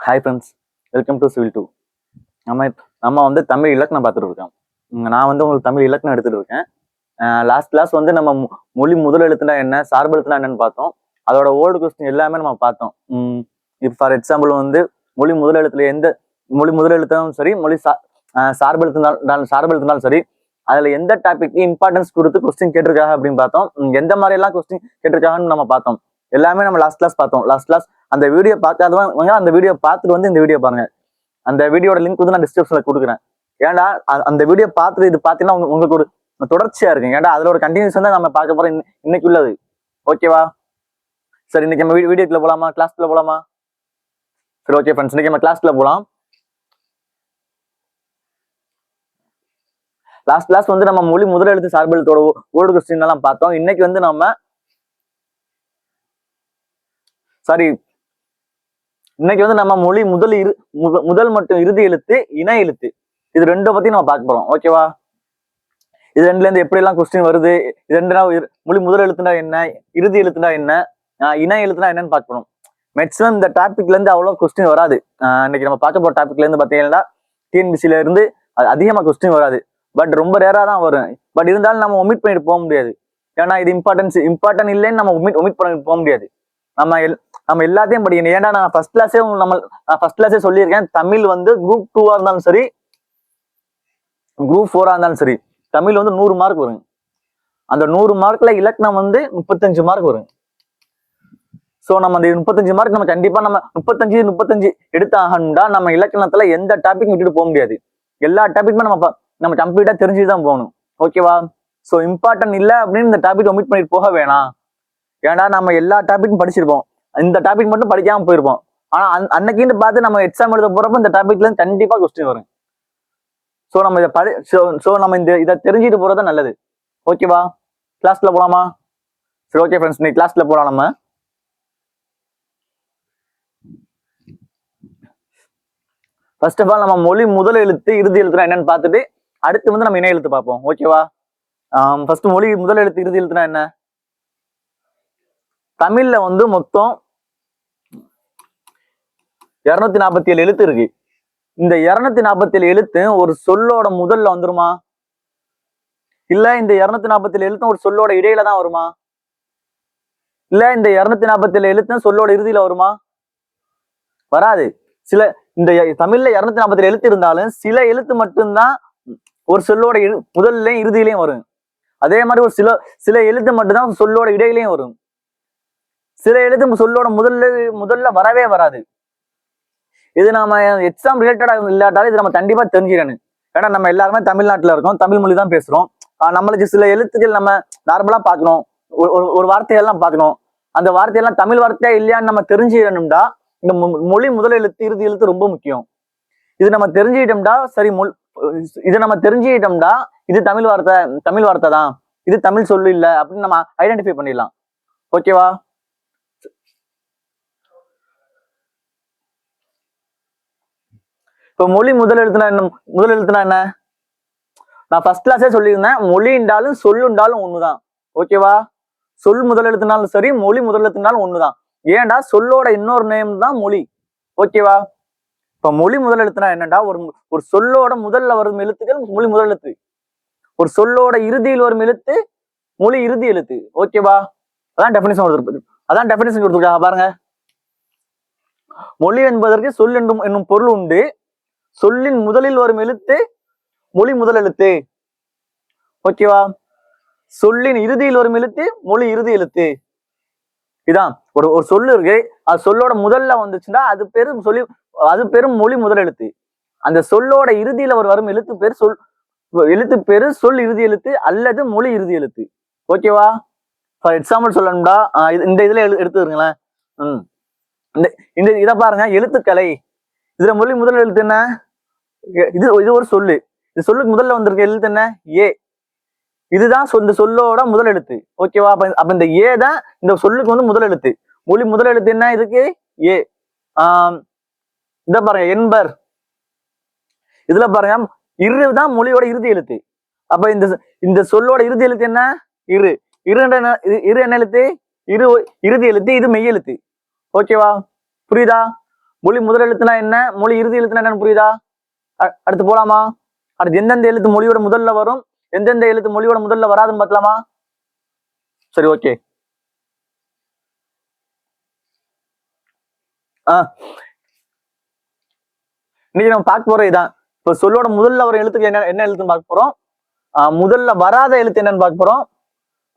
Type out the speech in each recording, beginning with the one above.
Hi friends, welcome to civil 2. நம்ம வந்து தமிழ் இலக்கணம் பார்த்துட்டு இருக்கோம். நான் வந்து உங்களுக்கு தமிழ் இலக்கணம் எடுத்துட்டு இருக்கேன். லாஸ்ட் கிளாஸ் வந்து நம்ம மொழி முதல் எழுத்துனா என்ன, சார்பு எழுத்துனா என்னன்னு பார்த்தோம். அதோட ஓல்டு கொஸ்டின் எல்லாமே நம்ம பார்த்தோம். இப்போ ஃபார் எக்ஸாம்பிள் வந்து மொழி முதல் எழுத்துல எந்த மொழி முதல் எழுத்தாலும் சரி, சார்பு எழுத்துனாலும் சரி, அதுல எந்த டாபிக் இம்பார்ட்டன்ஸ் கொடுத்து கொஸ்டின் கேட்டிருக்காங்க அப்படின்னு பார்த்தோம். எந்த மாதிரி எல்லாம் கொஸ்டின் கேட்டிருக்காங்கன்னு நம்ம பார்த்தோம். எல்லாமே நம்ம லாஸ்ட் கிளாஸ் பார்த்தோம். லாஸ்ட் கிளாஸ் அந்த வீடியோ பார்க்காதவங்க அந்த வீடியோ பார்த்துட்டு வந்து இந்த வீடியோ பாருங்க. அந்த வீடியோட லிங்க் வந்து நான் டிஸ்கிரிப்ஷன்ல கொடுக்குறேன். ஏன்டா அந்த வீடியோ பார்த்துட்டு இது பார்த்தீங்கன்னா உங்களுக்கு ஒரு தொடர்ச்சியா இருக்கு. ஏன்டா அதுல ஒரு கண்டினியூஷன் தான் நம்ம பார்க்க போறோம் இன்னைக்கு உள்ளது. ஓகேவா? சரி, இன்னைக்கு நம்ம வீடியோக்குள்ள போலாமா, கிளாஸ்க்குள்ள போலாமா? சரி, ஓகே ஃப்ரெண்ட்ஸ், இன்னைக்கு நம்ம கிளாஸ்க்குள்ள போலாம். லாஸ்ட் கிளாஸ் வந்து நம்ம மொழி முதல் எழுத்து சார்பு எழுத்தோட ஓல்டு கொஸ்டின் எல்லாம் பார்த்தோம். இன்னைக்கு வந்து நம்ம மொழி முதல் மற்றும் இறுதி எழுத்து, இணை எழுத்து, இது ரெண்டை பத்தி நம்ம பார்க்க போறோம். ஓகேவா? இது ரெண்டுல இருந்து எப்படி எல்லாம் கொஸ்டின் வருது, இது ரெண்டு மொழி முதல் எழுத்துனா என்ன, இறுதி எழுத்துனா என்ன, இணை எழுத்துனா என்னன்னு பார்க்க போறோம். மேக்சிமம் இந்த டாபிக்ல இருந்து அவ்வளவு கொஸ்டின் வராது. இன்னைக்கு நம்ம பார்க்க போற டாபிக்ல இருந்து பாத்தீங்கன்னா டிஎன்பிசில இருந்து அதிகமா கொஸ்டின் வராது. பட் ரொம்ப ரேரா தான் வரும். பட் இருந்தாலும் நம்ம ஒமிட் பண்ணிட்டு போக முடியாது. ஏன்னா இது இம்பார்ட்டன்ட் இல்லைன்னு நம்ம ஒமிட் பண்ணிட்டு போக முடியாது. நம்ம எல்லாத்தையும் படிக்கணும். ஏன்னா நான் ஃபர்ஸ்ட் கிளாஸே சொல்லியிருக்கேன், தமிழ் வந்து குரூப் 2 இருந்தாலும் சரி, குரூப் 4 இருந்தாலும் சரி, தமிழ் வந்து 100 மார்க் வரும். அந்த 100 மார்க்ல இலக்கணம் வந்து 35 மார்க் வரும். ஸோ நம்ம அந்த 35 மார்க் நம்ம கண்டிப்பா நம்ம 35 எடுத்தாகணும்டா நம்ம இலக்கணத்துல எந்த டாபிக் விட்டுட்டு போக முடியாது. எல்லா டாபிக்குமே நம்ம கம்ப்ளீட்டா தெரிஞ்சுதான் போகணும். ஓகேவா? ஸோ இம்பார்ட்டன்ட் இல்லை அப்படின்னு இந்த டாபிக் ஒமிட் பண்ணிட்டு போக வேணாம். ஏன்னா நம்ம எல்லா டாபிக்கும் படிச்சிருப்போம், இந்த டாபிக் மட்டும் படிக்காம போயிருப்போம். ஆனா அன்னைக்குன்னு பார்த்து நம்ம எக்ஸாம் எழுத போறப்ப இந்த டாபிக்ல இருந்து கண்டிப்பா கொஸ்டின் வரும். ஸோ நம்ம இதை தெரிஞ்சுட்டு போறது நல்லது. ஓகேவா? கிளாஸ்ல போலாமா? சரி, ஓகே ஃப்ரெண்ட்ஸ், இன்னைக்கு கிளாஸ்ல போலாம். நம்ம ஃபர்ஸ்ட் ஆஃப் ஆல் நம்ம மொழி முதல் எழுத்து இறுதி எழுத்துனா என்னன்னு பார்த்துட்டு அடுத்து வந்து நம்ம இணை எழுத்து பார்ப்போம். ஓகேவா? ஃபர்ஸ்ட் மொழி முதல் எழுத்து இறுதி எழுத்துனா என்ன? தமிழ்ல வந்து மொத்தம் 247 எழுத்து இருக்கு. இந்த 247 எழுத்து ஒரு சொல்லோட முதல்ல வந்துருமா, இல்ல இந்த 247 எழுத்தும் ஒரு சொல்லோட இடையில தான் வருமா, இல்ல இந்த 247 எழுத்தும் சொல்லோட இறுதியில வருமா? வராது. இந்த தமிழ்ல 247 எழுத்து இருந்தாலும் சில எழுத்து மட்டும்தான் ஒரு சொல்லோட முதல்லையும் இறுதியிலையும் வரும். அதே மாதிரி ஒரு சில எழுத்து மட்டும்தான் சொல்லோட இடையிலையும் வரும். சில எழுத்து சொல்லோட முதல்ல வரவே வராது. இது நம்ம எக்ஸாம் ரிலேட்டடா இல்லாட்டாலும் இது நம்ம கண்டிப்பா தெரிஞ்சுக்கணும். ஏன்னா நம்ம எல்லாருமே தமிழ்நாட்டுல இருக்கோம், தமிழ் மொழி தான் பேசுறோம். நம்மளுக்கு சில எழுத்துக்கள் நம்ம நார்மலா பார்க்கணும், ஒரு வார்த்தையெல்லாம் பார்க்கணும். அந்த வார்த்தையெல்லாம் தமிழ் வார்த்தையா இல்லையான்னு நம்ம தெரிஞ்சுக்கணும்டா இந்த மொழி முதல் எழுத்து இறுதி எழுத்து ரொம்ப முக்கியம். இது நம்ம தெரிஞ்சுக்கிட்டோம்டா சரி, இது தமிழ் வார்த்தை தான், இது தமிழ் சொல்லு இல்லை அப்படின்னு நம்ம ஐடென்டிஃபை பண்ணிடலாம். ஓகேவா? இப்போ மொழி முதல் எழுத்துனா என்ன? நான் ஃபர்ஸ்ட் கிளாஸே சொல்லியிருந்தேன், மொழி என்றாலும் சொல்லுண்டாலும் ஒண்ணுதான். ஓகேவா? சொல் முதல் எழுத்துனாலும் சரி, மொழி முதல் எழுத்துனாலும் ஒண்ணுதான். ஏன்டா சொல்லோட இன்னொரு நேம் தான் மொழி. ஓகேவா? இப்ப மொழி முதல் எழுத்துனா என்னடா, ஒரு சொல்லோட முதல்ல வரும் எழுத்துக்கள் மொழி முதல் எழுத்து, ஒரு சொல்லோட இறுதியில் வரும் எழுத்து மொழி இறுதி எழுத்து. ஓகேவா? அதான் டெஃபினிஷன் கொடுத்துருக்காங்க பாருங்க. மொழி என்பதற்கு சொல் என்னும் பொருள் உண்டு. சொல்லின் முதலில் வரும் எழுத்து மொழி முதல் எழுத்து. ஓகேவா? சொல்லின் இறுதியில் வரும் எழுத்து மொழி இறுதி எழுத்து. இதான் ஒரு சொல்லு இருக்கு, அது சொல்லோட முதல்ல வந்துச்சுன்னா அது பெரும் மொழி முதல் எழுத்து. அந்த சொல்லோட இறுதியில வரும் எழுத்து பேரு சொல் இறுதி எழுத்து அல்லது மொழி இறுதி எழுத்து. ஓகேவா? ஃபார் எக்ஸாம்பிள் சொல்லணும்டா, இந்த இதுல எடுத்துருங்களேன். இதை பாருங்க, எழுத்துக்கலை. இதுல மொழி முதல் எழுத்து என்ன? இது ஒரு சொல்லு. இந்த சொல்லுக்கு முதல்ல வந்திருக்க எழுத்து என்ன? ஏ. இதுதான் இந்த சொல்லோட முதல் எழுத்து. ஓகேவா? அப்ப இந்த ஏ தான் இந்த சொல்லுக்கு வந்து முதல் எழுத்து. மொழி முதல் எழுத்து என்ன இதுக்கு? ஏ. இத பாருங்க, என்பர். இதுல பாருங்க, தான் மொழியோட இறுதி எழுத்து. அப்ப இந்த சொல்லோட இறுதி எழுத்து என்ன? இரு என்ன எழுத்து? இறுதி எழுத்து. இது மெய் எழுத்து. ஓகேவா? புரியுதா? மொழி முதல் எழுத்துனா என்ன, மொழி இறுதி எழுத்துனா என்னன்னு புரியுதா? அடுத்து போலாமா? அடுத்து எந்தெந்த எழுத்து மொழியோட முதல்ல வரும், எந்தெந்த எழுத்து மொழியோட முதல்ல வராதுன்னு பார்க்கலாமா? சரி, ஓகே. இன்னைக்கு நம்ம பார்க்க போறோம் இதான். இப்ப சொல்லோட முதல்ல வர எழுத்துக்கு என்ன என்ன எழுத்துன்னு பார்க்க போறோம். முதல்ல வராத எழுத்து என்னன்னு பார்க்க போறோம்.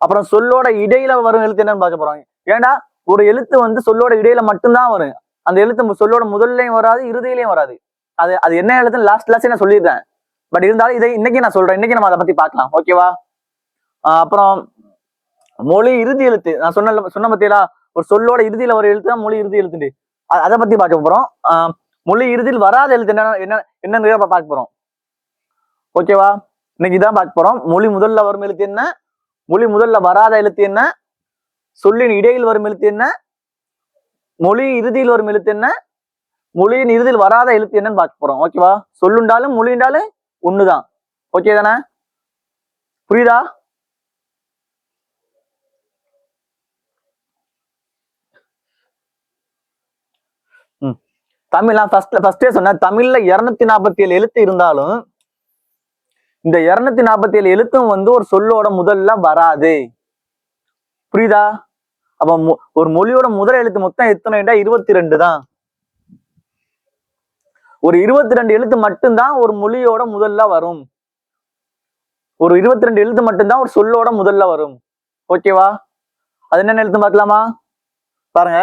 அப்புறம் சொல்லோட இடையில வரும் எழுத்து என்னன்னு பார்க்க போறோம். ஏண்டா ஒரு எழுத்து வந்து சொல்லோட இடையில மட்டும்தான் வரும். அந்த எழுத்து சொல்லோட முதல்லையும் வராது, இறுதியிலையும் வராது. அது என்ன எழுத்துன்னு லாஸ்ட் நான் சொல்லியிருந்தேன். பட் இருந்தாலும் இதை இன்னைக்கு நான் சொல்றேன். இன்னைக்கு நம்ம அதை பத்தி பார்க்கலாம், ஓகேவா? அப்புறம் மொழி இறுதி எழுத்து நான் சொன்ன பத்தியா, ஒரு சொல்லோட இறுதியில வர எழுத்து தான் மொழி இறுதி எழுத்து. அதை பத்தி பார்க்க போறோம். மொழி இறுதியில் வராத எழுத்து என்னன்னு பார்க்க போறோம், ஓகேவா? இன்னைக்கு இதான் பார்க்க போறோம். மொழி முதல்ல வரும் எழுத்து என்ன, மொழி முதல்ல வராத எழுத்து என்ன, சொல்லின் இடையில் வரும் எழுத்து என்ன, மொழி இறுதியில் வரும் எழுத்து என்ன, மொழியின் இறுதியில் வராத எழுத்து என்னன்னு பார்க்க போறோம், ஓகேவா? சொல்லுண்டாலும் மொழிண்டாலும் ஒண்ணுதான், ஓகே தானே? புரியுதா? தமிழ் ஃபர்ஸ்டே சொன்ன தமிழ்ல 247 எழுத்து இருந்தாலும் இந்த 247 எழுத்தும் வந்து ஒரு சொல்லோட முதல்ல வராது, புரியுதா? அப்ப ஒரு மொழியோட முதல் எழுத்து மொத்தம் எத்தனைடா 22 தான். ஒரு 22 எழுத்து மட்டும்தான் ஒரு மொழியோட முதல்ல வரும். ஒரு 22 எழுத்து மட்டும்தான் ஒரு சொல்லோட முதல்ல வரும், ஓகேவா? அது என்னென்ன எழுத்து பார்க்கலாமா? பாருங்க,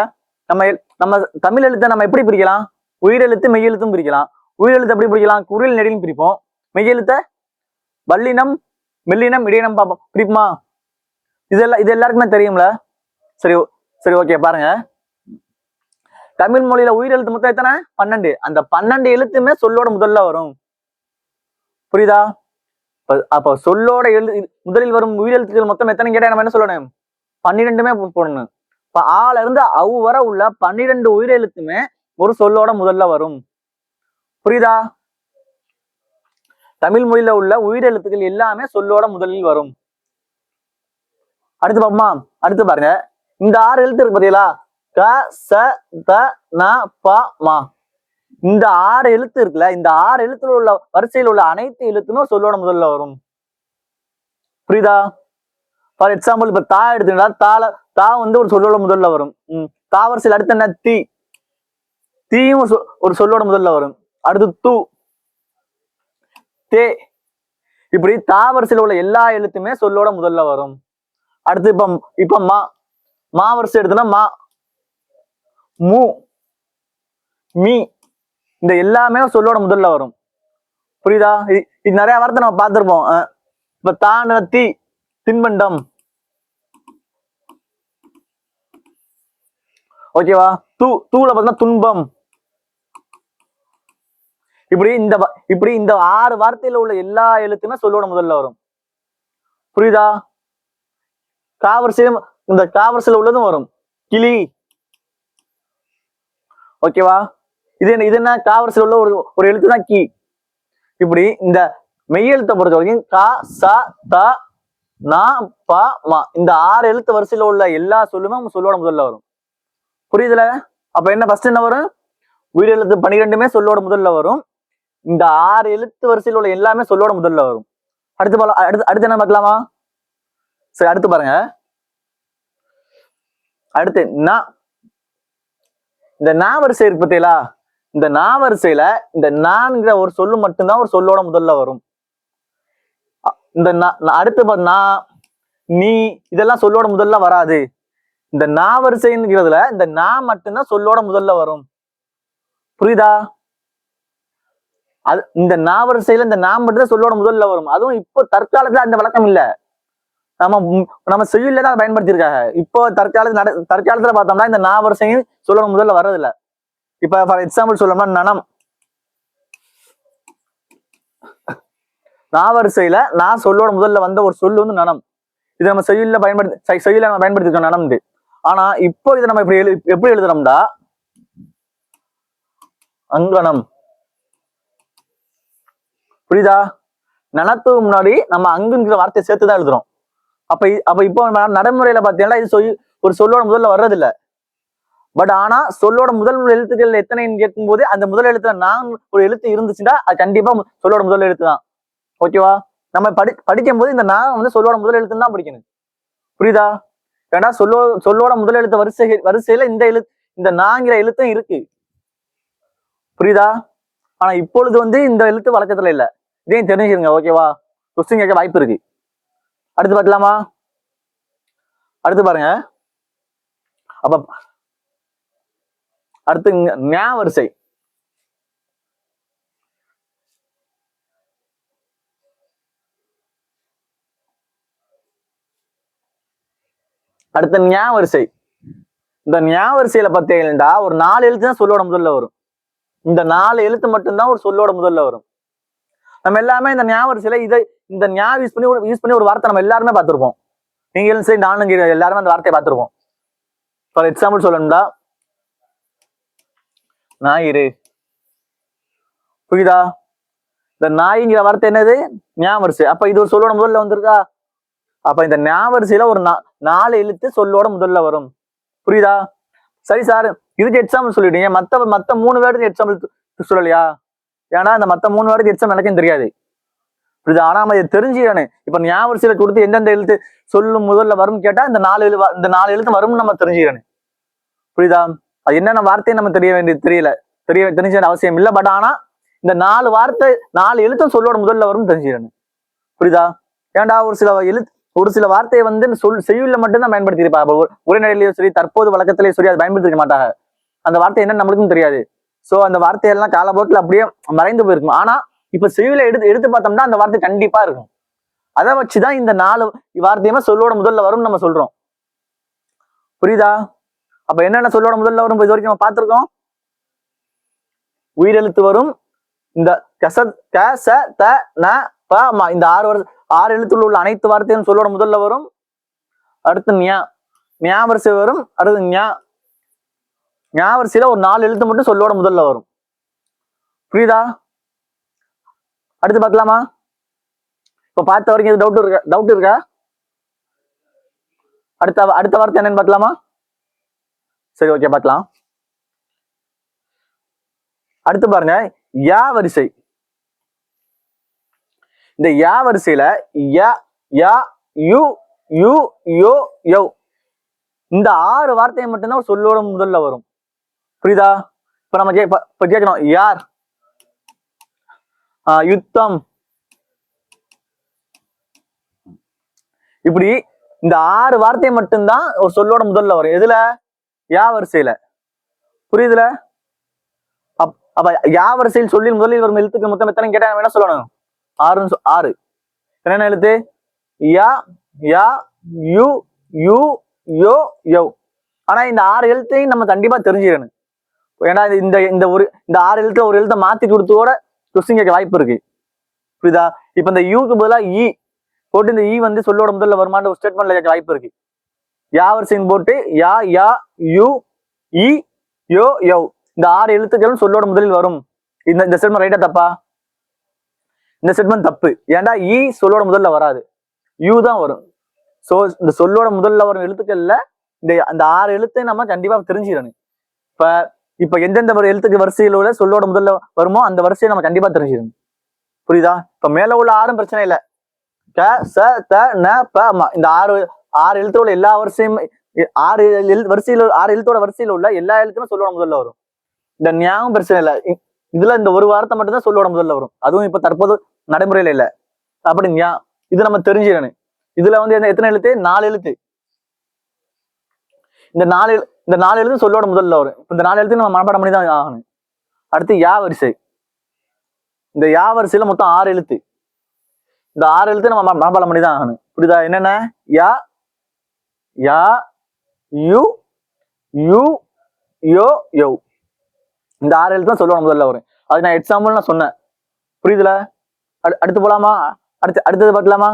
நம்ம தமிழ் எழுத்தை நம்ம எப்படி பிரிக்கலாம்? உயிரெழுத்து மெய்யெழுத்தும் பிரிக்கலாம். உயிரெழுத்து எப்படி பிரிக்கலாம்? குரில் நெடிலும் பிரிப்போம். மெய்யெழுத்த வல்லினம் மெல்லினம் இடையினம் பார்ப்போம், பிரிப்புமா? இது எல்லாருக்குமே தெரியும்ல? சரி சரி, ஓகே. பாருங்க, தமிழ் மொழியில உயிரெழுத்து மொத்தம் எத்தனை? 12. அந்த 12 எழுத்துமே சொல்லோட முதல்ல வரும், புரியுதா? அப்ப சொல்லோட முதலில் வரும் உயிரெழுத்துக்கள் மொத்தம் எத்தனை கேட்டா நம்ம என்ன சொல்லணும்? 12மே போடணும். இப்ப ஆல இருந்து அவு வர உள்ள 12 உயிரெழுத்துமே ஒரு சொல்லோட முதல்ல வரும், புரியுதா? தமிழ் மொழியில உள்ள உயிரெழுத்துக்கள் எல்லாமே சொல்லோட முதலில் வரும். அடுத்து பாப்போமா? அடுத்து பாருங்க, இந்த 6 எழுத்து இருக்கு பாத்தீங்களா? க ச த ந ப மா. இந்த 6 எழுத்து இருக்குல்ல, இந்த 6 எழுத்துல உள்ள வரிசையில் உள்ள அனைத்து எழுத்துமே சொல்லோட முதல்ல வரும், புரியுதா? ஃபார் எக்ஸாம்பிள், இப்ப தா எடுத்துக்கிட்டா தா வந்து ஒரு சொல்லோட முதல்ல வரும். தா வரிசையில் அடுத்து என்ன? தீயும் ஒரு சொல்லோட முதல்ல வரும். அடுத்து து, தே, இப்படி தா வரிசையில் உள்ள எல்லா எழுத்துமே சொல்லோட முதல்ல வரும். அடுத்து இப்ப மா வரிசை எடுத்தோம்னா மா, மு, மீ, இந்த எல்லாமே சொல்லோட முதல்ல வரும், புரியுதா? இது நிறைய வார்த்தை நம்ம பார்த்திருப்போம். இப்ப தான தீ, தின்பண்டம், ஓகேவா? தூள பார்த்தா துன்பம். இப்படி இந்த 6 வார்த்தையில உள்ள எல்லா எழுத்துமே சொல்லோட முதல்ல வரும், புரியுதா? காவரிசையும் இந்த காவரிசையில உள்ளதும் வரும். கிளி, ஓகேவா? இது என்ன? காவரிசையில் உள்ள ஒரு எழுத்து தான் கி. இப்படி இந்த மெய்யெழுத்தை பொறுத்த வரைக்கும் கா ச த ந ப ம, இந்த 6 எழுத்து வரிசையில உள்ள எல்லா சொல்லுமே சொல்லோட முதல்ல வரும், புரியுதுல? அப்ப என்ன ஃபர்ஸ்ட் என்ன வரும்? உயிரெழுத்து 12மே சொல்லோட முதல்ல வரும். இந்த 6 எழுத்து வரிசையில் உள்ள எல்லாமே சொல்லோட முதல்ல வரும். அடுத்து என்ன பார்க்கலாமா? சரி, அடுத்து பாருங்க. அடுத்து இந்த நா வரிசை இருக்கு பார்த்தீங்களா? இந்த நா வரிசையில இந்த நான்கிற ஒரு சொல்லு மட்டும்தான் ஒரு சொல்லோட முதல்ல வரும். இந்த அடுத்து நா, நீ, இதெல்லாம் சொல்லோட முதல்ல வராது. இந்த நா வரிசைங்கிறதுல இந்த நா மட்டும்தான் சொல்லோட முதல்ல வரும், புரியுதா? இந்த நா வரிசையில இந்த நா மட்டும்தான் சொல்லோட முதல்ல வரும். அதுவும் இப்போ தற்காலத்துல அந்த வழக்கம் இல்ல, நம்ம செய்யுள்ள தான் பயன்படுத்தியிருக்காங்க. இப்போ தற்காலத்துல பார்த்தோம்னா இந்த நா வரிசையும் சொல்லோட முதல்ல வர்றதில்ல. இப்ப ஃபார் எக்ஸாம்பிள் சொல்லணும்னா நனம், நா வரிசையில நான் சொல்லோட முதல்ல வந்த ஒரு சொல்லு வந்து நனம். இது நம்ம செய்யுள்ள பயன்படுத்திருக்கோம் நனம். ஆனா இப்போ இதை நம்ம எப்படி எழுதுறோம்டா அங்கனம், புரியுதா? நனத்துக்கு முன்னாடி நம்ம அங்குங்கிற வார்த்தையை சேர்த்துதான் எழுதுறோம். அப்ப இப்போ நடைமுறையில பாத்தீங்கன்னா இது ஒரு சொல்லோட முதல்ல வர்றதில்ல. பட் ஆனா சொல்லோட முதல் எழுத்துக்கள் எத்தனைன்னு கேட்கும் போது அந்த முதல் எழுத்துல நான் ஒரு எழுத்து இருந்துச்சுன்னா அது கண்டிப்பா சொல்லோட முதல் எழுத்து தான். ஓகேவா? நம்ம படிக்கும் போது இந்த நான் வந்து சொல்லோட முதல் எழுத்துன்னு தான் படிக்கணும். புரியுதா? ஏன்னா சொல்லோட முதல் எழுத்து வரிசையில இந்த நாங்கிற எழுத்தும் இருக்கு. புரியுதா? ஆனா இப்பொழுது வந்து இந்த எழுத்து வழக்கத்துல இல்ல. இதையும் தெரிஞ்சுருங்க. ஓகேவா? கொஸ்டின் கேட்க வாய்ப்பு இருக்கு. அடுத்து பார்க்கலாமா? அடுத்து பாருங்க. அப்ப அடுத்து ஞா வரிசை. அடுத்த ஞா வரிசை. இந்த ஞா வரிசையில பார்த்தீங்கன்னா ஒரு 4 எழுத்து தான் சொல்லோட முதல்ல வரும். இந்த 4 எழுத்து மட்டும்தான் ஒரு சொல்லோட முதல்ல வரும். நம்ம எல்லாமே இந்த ஞா வரிசையில இந்த ஞா யூஸ் பண்ணி ஒரு வார்த்தை நம்ம எல்லாருமே பார்த்திருப்போம். நீங்களும் சரி நானும் எல்லாருமே அந்த வார்த்தையை பார்த்திருப்போம். ஃபார் எக்ஸாம்பிள் சொல்லணும்டா, ஞாயிறு. புரியுதா? இந்த நாய்ங்கிற வார்த்தை என்னது? ஞா வரிசை. அப்ப இது ஒரு சொல்லோட முதல்ல வந்திருக்கா? அப்ப இந்த ஞா வரிசையில ஒரு 4 எழுத்து சொல்லோட முதல்ல வரும். புரியுதா? சரி சார், இதுக்கு எக்ஸாம்பிள் சொல்லிட்டீங்க, மத்த 3 வேர்டுக்கு எக்ஸாம்பிள் சொல்லலையா? ஏன்னா இந்த மத்த 3 வேர்டுக்கு எக்ஸாம்பிள் எனக்கும் தெரியாது. புரியுதா? ஆனா நம்ம இதை தெரிஞ்சுக்கணும். இப்ப ஞா வரிசையில கொடுத்து எந்தெந்த எழுத்து சொல்லும் முதல்ல வரும்னு கேட்டா இந்த 4 எழுத்து வரும்னு நம்ம தெரிஞ்சுக்கணும். புரியுதா? அது என்னென்ன வார்த்தையை நம்ம தெரிய வேண்டியது தெரிஞ்ச அவசியம் இல்லை. பட் ஆனா இந்த 4 வார்த்தை 4 எழுத்தும் சொல்லோட முதல்ல வரும்னு தெரிஞ்சுக்கணும். புரியுதா? ஏன்டா ஒரு சில வார்த்தையை வந்து செய்யுள்ள மட்டும்தான் பயன்படுத்தியிருப்பாங்க. உரைநடையிலேயோ சரி, தற்போது வழக்கத்திலேயோ சரி, அதை பயன்படுத்திக்க மாட்டாங்க. அந்த வார்த்தை என்ன நம்மளுக்கும் தெரியாது. சோ அந்த வார்த்தையெல்லாம் காலப்போக்கில் அப்படியே மறைந்து போயிருக்கும். ஆனா இப்ப செய்யுள்ள எடுத்து பார்த்தோம்னா அந்த வார்த்தை கண்டிப்பா இருக்கும். அதை வச்சுதான் இந்த 4 வார்த்தையுமே சொல்லோட முதல்ல வரும்னு நம்ம சொல்றோம். புரியுதா? அப்ப என்னென்ன சொல்லோட முதல்ல வரும் இது வரைக்கும் நம்ம பார்த்திருக்கோம். உயிரெழுத்து வரும். இந்த இந்த 6 எழுத்துல உள்ள அனைத்து வார்த்தையும் சொல்லோட முதல்ல வரும். அடுத்து ஞா வரிசை வரும். அடுத்து ஞா வரிசையில ஒரு 4 எழுத்து மட்டும் சொல்லோட முதல்ல வரும். புரியுதா? அடுத்து பார்க்கலாமா? இப்ப பார்த்த வரைக்கும் டவுட் இருக்கா? அடுத்த வார்த்தை என்னன்னு பார்க்கலாமா? சரி, ஓகே, பார்க்கலாம். அடுத்து பாருங்க, யா வரிசை. இந்த யா வரிசையில யா யு யூ யோ யோ இந்த 6 வார்த்தையை மட்டும்தான் சொல்லோட முதல்ல வரும். புரியுதா? இப்ப நம்ம கேட்கணும், யார், யுத்தம், இப்படி இந்த 6 வார்த்தை மட்டும்தான் ஒரு சொல்லோட முதல்ல வரும். எதுல? யா வரிசையில. புரியுதுல? அப்ப யா வரிசையில் சொல்லி முதலில் வரும் எழுத்துக்கு மொத்தம் எத்தனை கேட்டா என்ன சொல்லணும்? 6. என்னென்ன எழுத்து? யா யு யூ யோ யோ. ஆனா இந்த 6 எழுத்தையும் நம்ம கண்டிப்பா தெரிஞ்சுக்கணும். ஏன்னா இந்த 6 எழுத்துல ஒரு எழுத்தை மாத்தி கொடுத்தோட கொஸ்டின் கேட்க வாய்ப்பு இருக்கு. புரியுதா? இப்ப இந்த யூக்கு பதிலா இ போட்டு இந்த இ வந்து சொல்லோட முதல்ல வருமானு ஒரு ஸ்டேட்மெண்ட்ல கேட்க வாய்ப்பு இருக்கு. யா வரிசைன்னு போட்டு யா யூ இ யோ யோ இந்த 6 எழுத்துக்களும் சொல்லோட முதலில் வரும். இந்த ஸ்டேட்மெண்ட் ரைட்டா தப்பா? இந்த ஸ்டேட்மெண்ட் தப்பு. ஏன்டா இ சொல்லோட முதல்ல வராது, யூ தான் வரும். சோ இந்த சொல்லோட முதல்ல வரும் எழுத்துக்கள்ல அந்த 6 எழுத்தை நம்ம கண்டிப்பா தெரிஞ்சிடணும். இப்ப எந்தெந்த ஒரு எழுத்துக்கு வரிசையில் உள்ள சொல்லோட முதல்ல வருமோ அந்த வரிசையை நம்ம கண்டிப்பா தெரிஞ்சிடணும். புரியுதா? இப்ப மேல உள்ள 6 பிரச்சனை இல்லை. க ச த ந ப ம இந்த 6 எழுத்தோட எல்லா வரிசையும் 6 எழுத்தோட வரிசையில் உள்ள எல்லா எழுத்துமே சொல்லோட முதல்ல வரும். இந்த ஞாபகம் பிரச்சனை இல்லை. இதுல இந்த ஒரு வார்த்தை மட்டும் தான் சொல்லோட முதல்ல வரும். அதுவும் இப்ப தற்போது நடைமுறையில இல்ல. அப்படி இது நம்ம தெரிஞ்சிடணும். இதுல வந்து எத்தனை எழுத்து? 4 எழுத்து. இந்த 4 எழுத்து சொல்லோட முதல்ல வரும். இந்த 4 எழுத்து நம்ம மனப்பாடம் பண்ணி தான் ஆகணும். அடுத்து யா வரிசை. இந்த யா வரிசையில மொத்தம் 6 எழுத்து. இந்த 6 எழுத்து நம்ம மனப்பாடம் பண்ணி தான் ஆகணும். புரியுதா? என்னென்ன? யா யூ யூ யோ யோ இந்த 6 எழுத்து தான் சொல்லோட முதல்ல வரும். அது நான் எக்ஸாம்பிள் நான் சொன்னேன். புரியுதுல? அடுத்து போலாமா? அடுத்தது பார்க்கலாமா?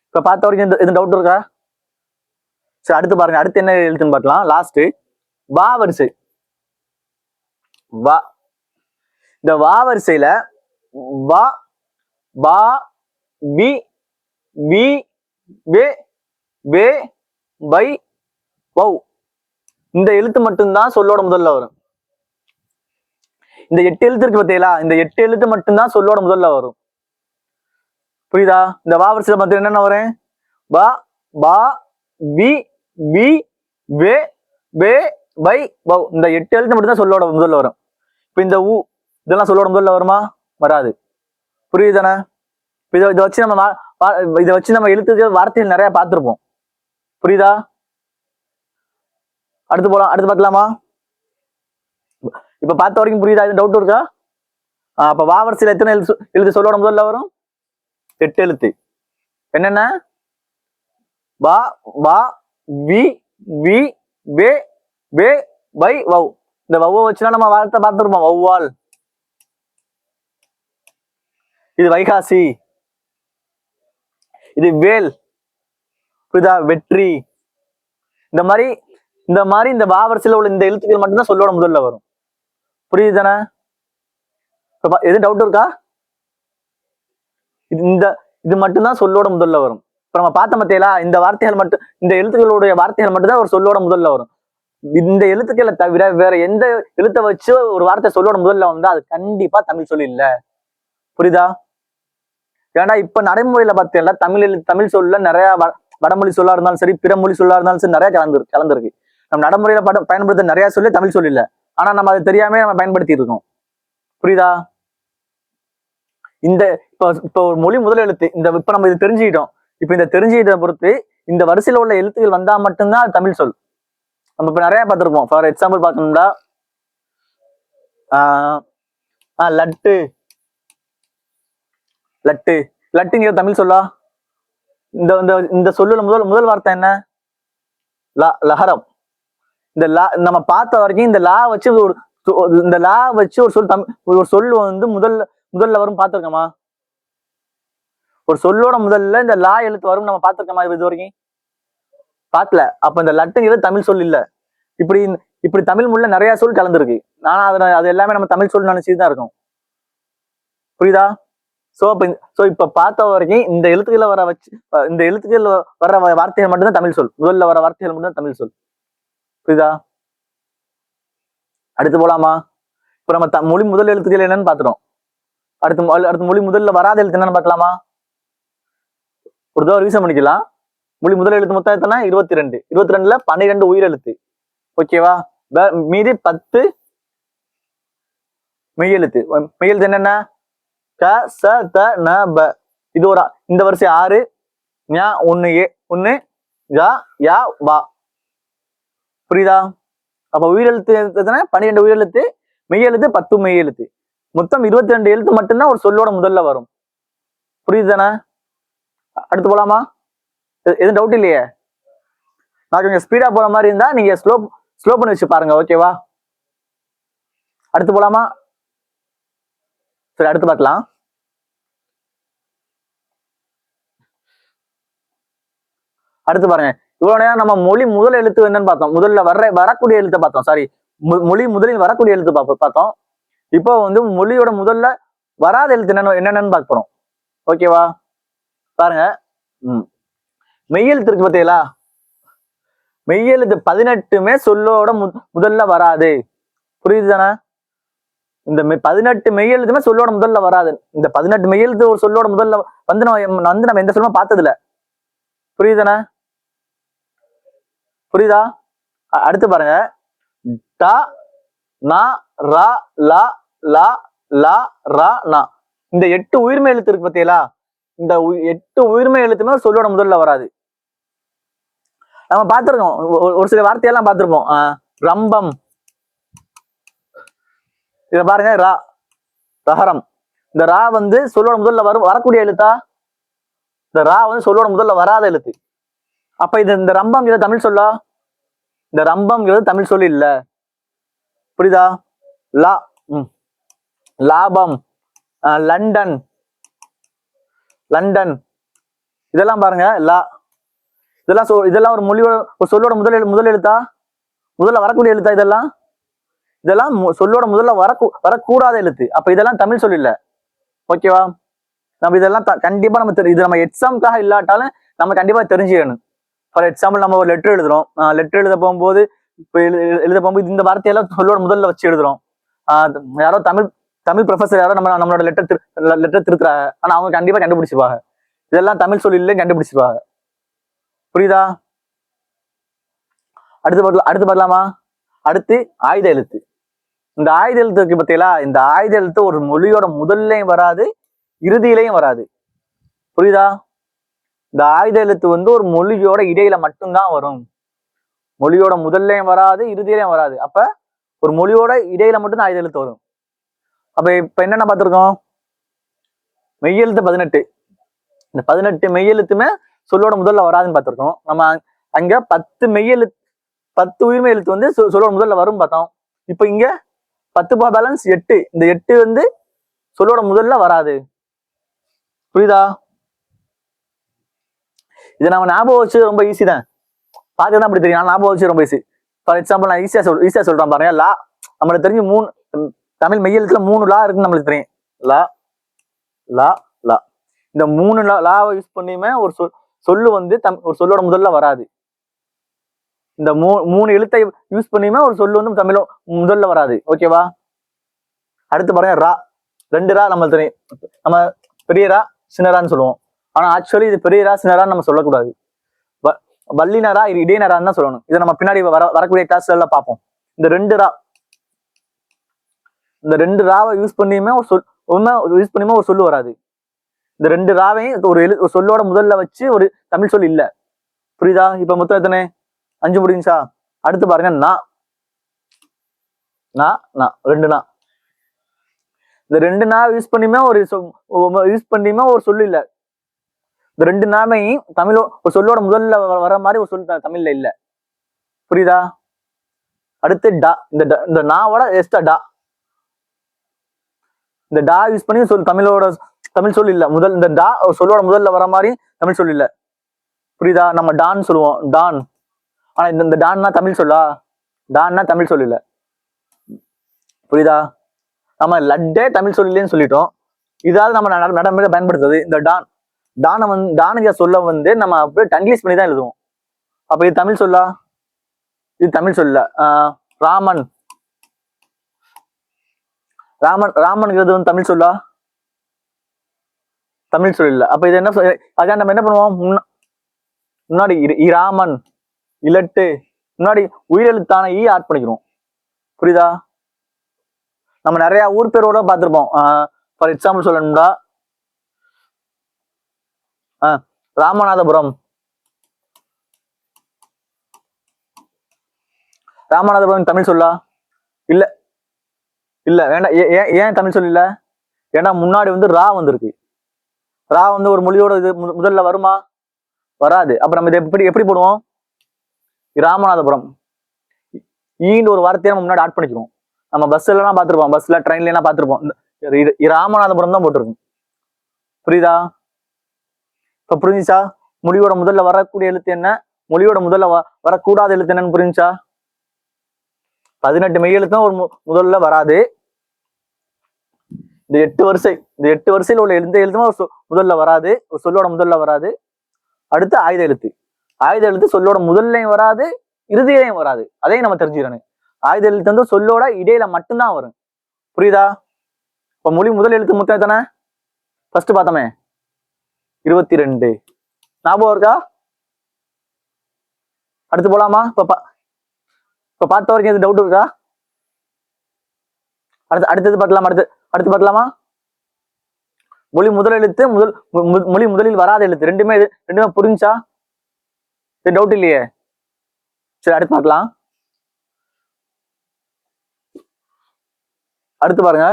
இப்ப பார்த்த வரைக்கும் எதுவும் டவுட் இருக்கா? சரி, அடுத்து பாருங்க. அடுத்து என்ன எழுத்துன்னு பார்க்கலாம். லாஸ்ட் வா வரிசை. வா. இந்த வா வரிசையில வா பா பி வி வே வே பை வௌ இந்த எழுத்து மட்டும்தான் சொல்லோட முதல்ல வரும். இந்த 8 எழுத்து இருக்கு பார்த்தீங்களா, இந்த 8 எழுத்து மட்டும்தான் சொல்லோட முதல்ல வரும். புரியுதா? இந்த வா வரிசையில பார்த்து என்னென்ன வரும்? பா, பா, வி, வி, வே, வே, வை, வௌ. இந்த 8 எழுத்து மட்டும்தான் சொல்லோட முதல்ல வரும். இப்ப இந்த ஊ இதெல்லாம் சொல்லோட முதல்ல வருமா? வராது. புரியுதானே? இதை வச்சு நம்ம எழுத்துக்கள் வார்த்தைகள் நிறைய பார்த்திருப்போம். புரியுதா? அடுத்து போலாம், அடுத்து பார்க்கலாமா? இப்ப பார்த்த வரைக்கும் புரியுதா? இது டவுட் இருக்கா? அப்ப வா வரிசையில எத்தனை எழுத்து சொல்லோட முதல்ல வரும்? 8 எழுத்து. என்னென்ன? பா, பா, வி, வி, வே, வே, வை, வௌ. இந்த வௌவை வச்சுனா நம்ம வார்த்தை பார்த்திருப்போம். வௌவால். இது வைகாசி. இது வேல். புரியுதா? வெற்றி. இந்த மாதிரி இந்த வா வரிசையில உள்ள இந்த எழுத்துக்கள் மட்டும்தான் சொல்லோட முதல்ல வரும். புரியுதுதானே? எது டவுட் இருக்கா? இது மட்டும்தான் சொல்லோட முதல்ல வரும். இப்ப நம்ம பார்த்த மத்தியில இந்த வார்த்தைகள் மட்டும், இந்த எழுத்துக்களுடைய வார்த்தைகள் மட்டும்தான் ஒரு சொல்லோட முதல்ல வரும். இந்த எழுத்துக்களை தவிர வேற எந்த எழுத்தை வச்சு ஒரு வார்த்தை சொல்லோட முதல்ல வந்தா அது கண்டிப்பா தமிழ் சொல் இல்ல. புரியுதா? ஏன்னா இப்ப நடைமுறையில பார்த்தீங்கன்னா தமிழ் சொல்ல நிறைய வடமொழி சொல்லா இருந்தாலும் சரி, பிற மொழி சொல்லா இருந்தாலும் சரி, நிறைய கலந்துருக்கு. நம்ம நடைமுறையில பயன்படுத்த நிறைய சொல்லி தமிழ் சொல் இல்ல. ஆனா நம்ம அதை தெரியாம நம்ம பயன்படுத்தி இருக்கோம். புரியுதா? இப்ப ஒரு மொழி முதல் எழுத்து இப்ப நம்ம இது தெரிஞ்சுக்கிட்டோம். இப்ப இந்த தெரிஞ்சுக்கிட்ட பொறுத்து இந்த வரிசையில உள்ள எழுத்துக்கள் வந்தா மட்டும்தான் அது தமிழ் சொல். நம்ம இப்ப நிறைய பார்த்திருப்போம். ஃபார் எக்ஸாம்பிள் பார்த்தோம்னா லட்டு. லட்டு லட்டுங்கிற தமிழ் சொல்லா? இந்த சொல்லுல முதல் வார்த்தை என்ன? லஹரம். இந்த லா நம்ம பார்த்த வரைக்கும் இந்த லா வச்சு ஒரு சொல் வந்து முதல்ல வரும் பார்த்திருக்கோமா? ஒரு சொல்லோட முதல்ல இந்த லா எழுத்து வரும் நம்ம பார்த்திருக்கோமா இது வரைக்கும்? பார்க்கல. அப்ப இந்த லட்டுங்கிறது தமிழ் சொல் இல்ல. இப்படி தமிழ் மொழில நிறைய சொல் கலந்துருக்கு. ஆனா அது எல்லாமே நம்ம தமிழ் சொல் நினைச்சுதான் இருக்கோம். புரியுதா? இப்ப பார்த்த வரைக்கும் இந்த எழுத்துக்களை வர வார்த்தைகள் மட்டும்தான் தமிழ் சொல். முதல்ல வர வார்த்தைகள் மட்டும்தான் தமிழ் சொல். புரியுதா? அடுத்து போலாமா? இப்ப நம்ம மொழி முதல் எழுத்துக்கள் என்னன்னு பாத்துறோம். அடுத்து மொழி முதல்ல வராத எழுத்து என்னன்னு பார்க்கலாமா? ஒரு ரிவிஷன் பண்ணிக்கலாம். மொழி முதல் எழுத்து மொத்தம் எத்தனை? 22. 22ல 12 உயிர் எழுத்து. ஓகேவா? மீதி 10 மெய் எழுத்து. மெய் எழுத்து என்னென்ன? க, ச, த, ந, ப. இது இந்த வரிசை 6, ஞ 1, 1, க, ய, வா. புரியுதா? அப்ப உயிரெழுத்து 12 உயிரெழுத்து, மெய் எழுத்து 10 மெய் எழுத்து. மொத்தம் 22 எழுத்து மட்டும்தான் ஒரு சொல்லோட முதல்ல வரும். புரியுதுதானே? அடுத்து போலாமா? எதுவும் டவுட் இல்லையே? நான் கொஞ்சம் ஸ்பீடா போற மாதிரி இருந்தா நீங்க ஸ்லோ பண்ணி வச்சு பாருங்க. ஓகேவா? அடுத்து போலாமா? சரி, அடுத்து பார்க்கலாம். அடுத்து பாருங்க. இவ்வளவு நேரம் நம்ம மொழி முதல் எழுத்து என்னன்னு பார்த்தோம். முதல்ல வரக்கூடிய எழுத்தை பார்த்தோம். சாரி, மொழி முதலில் வரக்கூடிய எழுத்து பார்த்தோம். இப்போ வந்து மொழியோட முதல்ல வராத எழுத்து என்னென்னு பார்க்க போறோம். ஓகேவா? பாருங்க. மெய்யெழுத்து இருக்கு பார்த்தீங்களா? மெய்யெழுத்து 18மே சொல்லோட முதல்ல வராது. புரியுதுதானே? இந்த 18 மெய்யெழுத்துமே சொல்லோட முதல்ல வராது. இந்த 18 மெய்யெழுத்து ஒரு சொல்லோட முதல்ல வந்து நம்ம எந்த சொல்லுமா பார்த்தது இல்ல. புரியுதுதானே? புரியுதா? அடுத்து பாருங்க. ட, ந, ர, ல, ல, ல, ர, ந. இந்த 8 உயிர்மை எழுத்து இருக்கு பார்த்தீங்களா? இந்த 8 உயிர்மை எழுத்துமே சொல்லோட முதல்ல வராது. நம்ம பார்த்திருக்கோம். ஒரு சில வார்த்தையெல்லாம் பார்த்திருப்போம். ரம்பம். இத பாருங்க. ரஹரம். இந்த ரா வந்து சொல்லோட முதல்ல வரக்கூடிய எழுத்தா? இந்த ரா வந்து சொல்லோட முதல்ல வராத எழுத்து. அப்ப இந்த ரம்பம்ங்கிறது தமிழ் சொல்லா? இந்த ரம்பம்ங்கிறது தமிழ் சொல்லி இல்ல. புரியுதா? லாபம். லண்டன். இதெல்லாம் பாருங்க. இதெல்லாம் ஒரு மொழியோட ஒரு சொல்லோட முதல் எழுத்தா? முதல்ல வரக்கூடிய எழுத்தா? இதெல்லாம் சொல்லோட முதல்ல வரக்கூடாத எழுத்து. அப்ப இதெல்லாம் தமிழ் சொல் இல்ல. ஓகேவா? நம்ம இதெல்லாம் கண்டிப்பா இது நம்ம எக்ஸாமுக்காக இல்லாட்டாலும் நம்ம கண்டிப்பா தெரிஞ்சுக்கணும். ஃபார் எக்ஸாம்பிள் நம்ம ஒரு லெட்டர் எழுதுறோம். லெட்டர் எழுத போகும்போது இப்ப எழுத போகும்போது இந்த வார்த்தையெல்லாம் சொல்லோட முதல்ல வச்சு எழுதுறோம். யாரோ தமிழ் தமிழ் ப்ரொஃபசர் யாரோ நம்மளோட லெட்டர் திருத்துறாங்க. ஆனா அவங்க கண்டிப்பா கண்டுபிடிச்சிருவாங்க. இதெல்லாம் தமிழ் சொல்லில கண்டுபிடிச்சிருவாங்க. புரியுதா? அடுத்து பார்க்கலாமா? அடுத்து ஆயுத எழுத்து. இந்த ஆயுத எழுத்து இருக்கு பார்த்தீங்களா? இந்த ஆயுத எழுத்து ஒரு மொழியோட முதல்லையும் வராது, இறுதியிலையும் வராது. புரியுதா? இந்த ஆயுத எழுத்து வந்து ஒரு மொழியோட இடையில மட்டும்தான் வரும். மொழியோட முதல்லையும் வராது, இறுதியிலையும் வராது. அப்ப ஒரு மொழியோட இடையில மட்டும்தான் ஆயுத எழுத்து வரும். அப்ப இப்ப என்னென்ன பார்த்திருக்கோம்? மெய்யெழுத்து 18. இந்த 18 மெய்யெழுத்துமே சொல்லோட முதல்ல வராதுன்னு பார்த்திருக்கோம். நம்ம அங்க 10 மெய்யெழுத்து 10 உயிர்மை எழுத்து வந்து சொல்லோட முதல்ல வரும் பார்த்தோம். இப்ப இங்க 10 பேலன்ஸ் 8. இந்த 8 வந்து சொல்லோட முதல்ல வராது. புரியுதா? இதை நம்ம ஞாபகம் வச்சு ரொம்ப ஈஸி தான். பார்க்கதான் அப்படி தெரியும். ஞாபகம் வச்சு ரொம்ப ஈஸி. ஃபார் எக்ஸாம்பிள் நான் ஈஸியா சொல்றேன் பாருங்க. லா நம்மளுக்கு தெரிஞ்சு 3 தமிழ் மெய்யெழுத்துல 3 லா இருக்குன்னு நம்மளுக்கு தெரியும். லா லா லா. இந்த 3 லாவை யூஸ் பண்ணியுமே ஒரு சொல்லு வந்து ஒரு சொல்லோட முதல்ல வராது. இந்த 3 எழுத்தை யூஸ் பண்ணியுமே ஒரு சொல்லு வந்து தமிழ் முதல்ல வராது. ஓகேவா? அடுத்து பாருங்க ரா. 2 ரா நம்மளுக்கு தெரியும். நம்ம பெரிய ரா சின்னரான்னு சொல்லுவோம். ஆனா ஆக்சுவலி இது பெரிய ரா சின்னரான்னு நம்ம சொல்லக்கூடாது. வல்லினரா இடையினரான்னு தான் சொல்லணும். இதை நம்ம பின்னாடி வரக்கூடிய கிளாஸ்ல எல்லாம் பார்ப்போம். இந்த 2 ரா, இந்த 2 ராவை யூஸ் பண்ணியுமே ஒரு சொல்லு வராது. இந்த 2 ராவையும் ஒரு சொல்லோட முதல்ல வச்சு ஒரு தமிழ் சொல் இல்ல. புரியுதா? இப்ப மொத்தம் எத்தனை? 5 முடிஞ்சா? அடுத்து பாருங்க நா. 2 நா. இந்த 2 நா யூஸ் பண்ணியுமே ஒரு சொல்லு இல்ல. இந்த 2 நாமையும் தமிழ் ஒரு சொல்லோட முதல்ல வர மாதிரி ஒரு சொல் தமிழ்ல இல்ல. புரியுதா? அடுத்து டா. இந்த நாவோட எஸ்டா டா. இந்த டா யூஸ் பண்ணி தமிழ் சொல் இல்ல. இந்த டா ஒரு சொல்லோட முதல்ல வர மாதிரி தமிழ் சொல் இல்ல. புரியுதா? நம்ம டான் சொல்லுவோம். டான். ஆனா இந்த டான்னா தமிழ் சொல்லா? டான்னா தமிழ் சொல் இல்ல. புரியுதா? நம்ம லட்டே தமிழ் சொல்லிலேன்னு சொல்லிட்டோம். இதாவது நம்ம நடைமுறை பயன்படுத்துறது இந்த டான். டான சொல்ல வந்து நம்ம அப்படியே டங்கிலீஷ் பண்ணி தான் எழுதுவோம். அப்ப இது தமிழ் சொல்லா? இது தமிழ் சொல்ல. ராமன். ராமன்ங்கிறது வந்து தமிழ் சொல்லா? தமிழ் சொல் இல்ல. அப்ப இது என்ன? அதான் நம்ம என்ன பண்ணுவோம்? முன்னாடி ராமன் இலட்டு முன்னாடி உயிரெழுத்தான ஈ ஆட் பண்ணிக்கிறோம். புரியுதா? நம்ம நிறைய ஊர் பேரோட பார்த்திருப்போம். ஃபார் எக்ஸாம்பிள் சொல்லணும்டா, ராமநாதபுரம். ராமநாதபுரம் தமிழ் சொல்லா? இல்ல இல்ல வேண்டாம். ஏன் தமிழ் சொல்ல? ஏன்னா முன்னாடி வந்து ரா வந்திருக்கு. ரா வந்து ஒரு மொழியோட இது முதல்ல வருமா? வராது. அப்ப நம்ம இதை எப்படி போடுவோம்? ராமநாதபுரம் ஈண்டு ஒரு வார்த்தையை நம்ம முன்னாடி ஆட் பண்ணிக்கிறோம். நம்ம பஸ்ல எல்லாம் பார்த்திருப்போம். பஸ்ல ட்ரெயின்ல எல்லாம் பார்த்திருப்போம். ராமநாதபுரம் தான் போட்டிருக்கும். புரியுதா? இப்ப புரிஞ்சுச்சா? மொழியோட முதல்ல வரக்கூடிய எழுத்து என்ன? மொழியோட முதல்ல வரக்கூடாத எழுத்து என்னன்னு புரிஞ்சுச்சா? 18 மெய் எழுத்தும் ஒரு முதல்ல வராது. இந்த 8 வரிசையில் உள்ள எந்த எழுத்தும் ஒரு முதல்ல வராது. ஒரு சொல்லோட முதல்ல வராது. அடுத்து ஆயுத எழுத்து. ஆயுத எழுத்து சொல்லோட முதல்லையும் வராது, இறுதியிலையும் வராது. அதையும் நம்ம தெரிஞ்சுக்கணும். ஆயுத எழுத்து வந்து சொல்லோட இடையில மட்டும்தான் வரும். புரியுதா? இப்ப மொழி முதல் எழுத்து மொத்தம் எத்தனை? ஃபர்ஸ்ட் பார்த்தோமே 22. ஞாபகம் இருக்கா? அடுத்து போலாமா? இப்ப பார்த்த வரைக்கும் எது டவுட் இருக்கா? அடுத்தது பார்க்கலாமா? அடுத்து பார்க்கலாமா? மொழி முதல் எழுத்து மொழி முதலில் வராத எழுத்து ரெண்டுமே புரிஞ்சா? டவுட் இல்லையே? சரி, அடுத்து பார்க்கலாம். அடுத்து பாருங்க,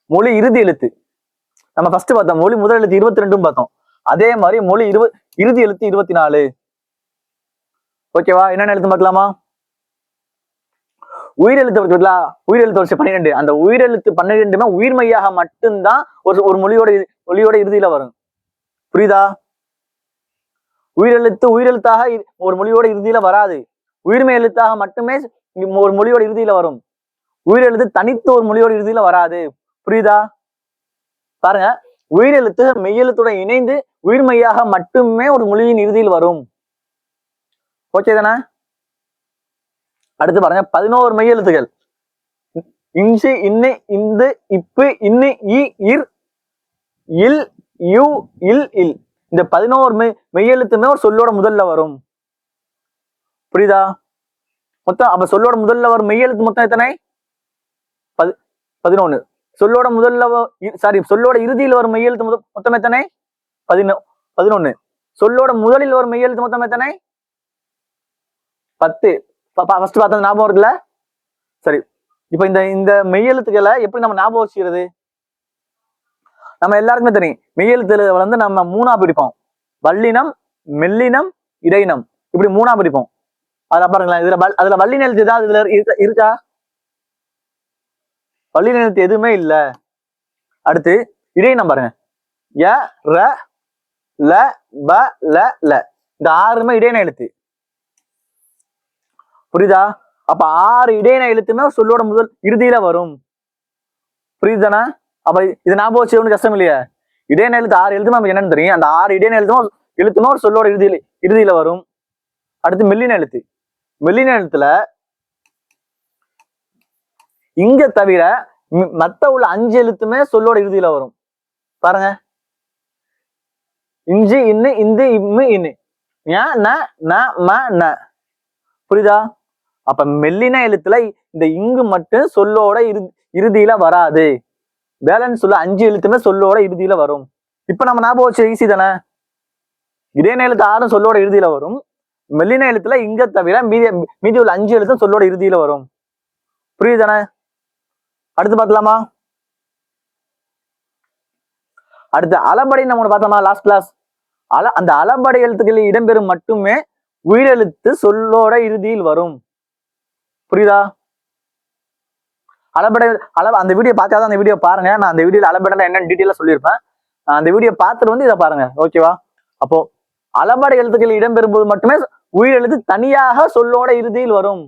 மொழி இறுதி எழுத்து. நம்ம ஃபர்ஸ்ட் பார்த்தோம் மொழி முதல் எழுத்து 22 பார்த்தோம். அதே மாதிரி மொழி இறுதி எழுத்து 24. ஓகேவா? என்னென்ன எழுத்து பார்க்கலாமா? உயிரெழுத்து இருக்குல்ல, உயிரெழுத்து வருஷம் 12. அந்த உயிரெழுத்து 12மே உயிர்மையாக மட்டும்தான் ஒரு மொழியோட இறுதியில வரும். புரியுதா? உயிரெழுத்தாக ஒரு மொழியோட இறுதியில வராது. உயிர்மை எழுத்தாக மட்டுமே ஒரு மொழியோட இறுதியில வரும். உயிரெழுத்து தனித்து ஒரு மொழியோட இறுதியில வராது. புரியுதா? பாருங்க, உயிரெழுத்து மெய்யெழுத்துடன் இணைந்து உயிர்மையாக மட்டுமே ஒரு மொழியின் இறுதியில் வரும். ஓகே தானே? அடுத்து பாருங்க 11 மெய் எழுத்துகள். இன்சு, இன்னு, இந்து, இப்பு, இன்னு, இ, இர், இல், யு, இல், இல். இந்த 11 மெய்யெழுத்துமே ஒரு சொல்லோட முதல்ல வரும். புரியுதா? மொத்தம் அப்ப சொல்லோட முதல்ல வரும் மெய்யெழுத்து மொத்தம் எத்தனை? 11. சொல்லோட முதல்ல சொல்லோட இறுதியில் வரும் மெய்யெழுத்து மொத்தம் எத்தனை? 11. சொல்லோட முதலில் வரும் மெய்யெழுத்து மொத்தம் எத்தனை? 10. ஃபர்ஸ்ட் பார்த்தது ஞாபகம் இருக்குல்ல? சரி, இப்ப இந்த மெய்யெழுத்துக்களை எப்படி நம்ம ஞாபகம் வச்சுக்கிறது? நம்ம எல்லாருக்குமே தெரியும், மெய்யெழுத்துல வந்து நம்ம 3ஆ பிரிப்போம். வல்லினம், மெல்லினம், இடையினம், இப்படி 3ஆ பிரிப்போம். அதுல பாருங்களேன், அதுல வல்லின எழுத்து ஏதாவது இதுல இருக்கா? வல்லின எழுத்து எதுவுமே இல்ல. அடுத்து இடையினம் பாருங்க, ய, ர, ல, ப, ல, ல. இந்த 6மே இடையின எழுத்து. புரியுதா? அப்ப 6 இடையின எழுத்துமே சொல்லோட முதல் இறுதியில வரும். புரியுதானே? அப்ப இது ஞாபகம் வச்சு ஒன்றும் கஷ்டம் இல்லையா? இடையின எழுத்து 6 எழுத்து நமக்கு என்னன்னு தெரியும். அந்த 6 இடையின எழுத்துமே ஒரு சொல்லோட இறுதியில வரும். அடுத்து மெல்லின எழுத்து. மெல்லின எழுத்துல இங்க தவிர மத்த உள்ள 5 எழுத்துமே சொல்லோட இறுதியில வரும். பாருங்க, இஞ்சு, இன்னு, இந்து, இம்மு, இன்னு, ஞ, ந, ந, ம, ந. புரியுதா? அப்ப மெல்லின எழுத்துல இந்த இங்கு மட்டும் சொல்லோட இறுதியில வராது. பேலன்ஸ் உள்ள 5 எழுத்துமே சொல்லோட இறுதியில வரும். இப்ப நம்ம ஞாபகம் வச்ச ஈஸி தானே? இடையின எழுத்து 6 சொல்லோட இறுதியில வரும். மெல்லின எழுத்துல இங்க தவிர மீதி உள்ள 5 எழுத்தும் சொல்லோட இறுதியில வரும். புரியுதானே? அடுத்து பார்க்கலாமா? அடுத்து அளபடை நம்ம பார்த்தோமா லாஸ்ட் கிளாஸ்? அந்த அளபடை எழுத்துக்களில் இடம்பெறும் மட்டுமே உயிரெழுத்து சொல்லோட இறுதியில் வரும். புரியுதா? அளபடை அந்த வீடியோ பார்க்காத அந்த வீடியோ பாருங்க. நான் அந்த வீடியோல அளபடை என்னன்னு டீட்டெயிலா சொல்லியிருப்பேன். அந்த வீடியோ பார்த்துட்டு வந்து இதை பாருங்க. ஓகேவா? அப்போ அளபடை எழுத்துக்கள் இடம்பெறும் போது மட்டுமே உயிரெழுத்து தனியாக சொல்லோட இறுதியில் வரும்.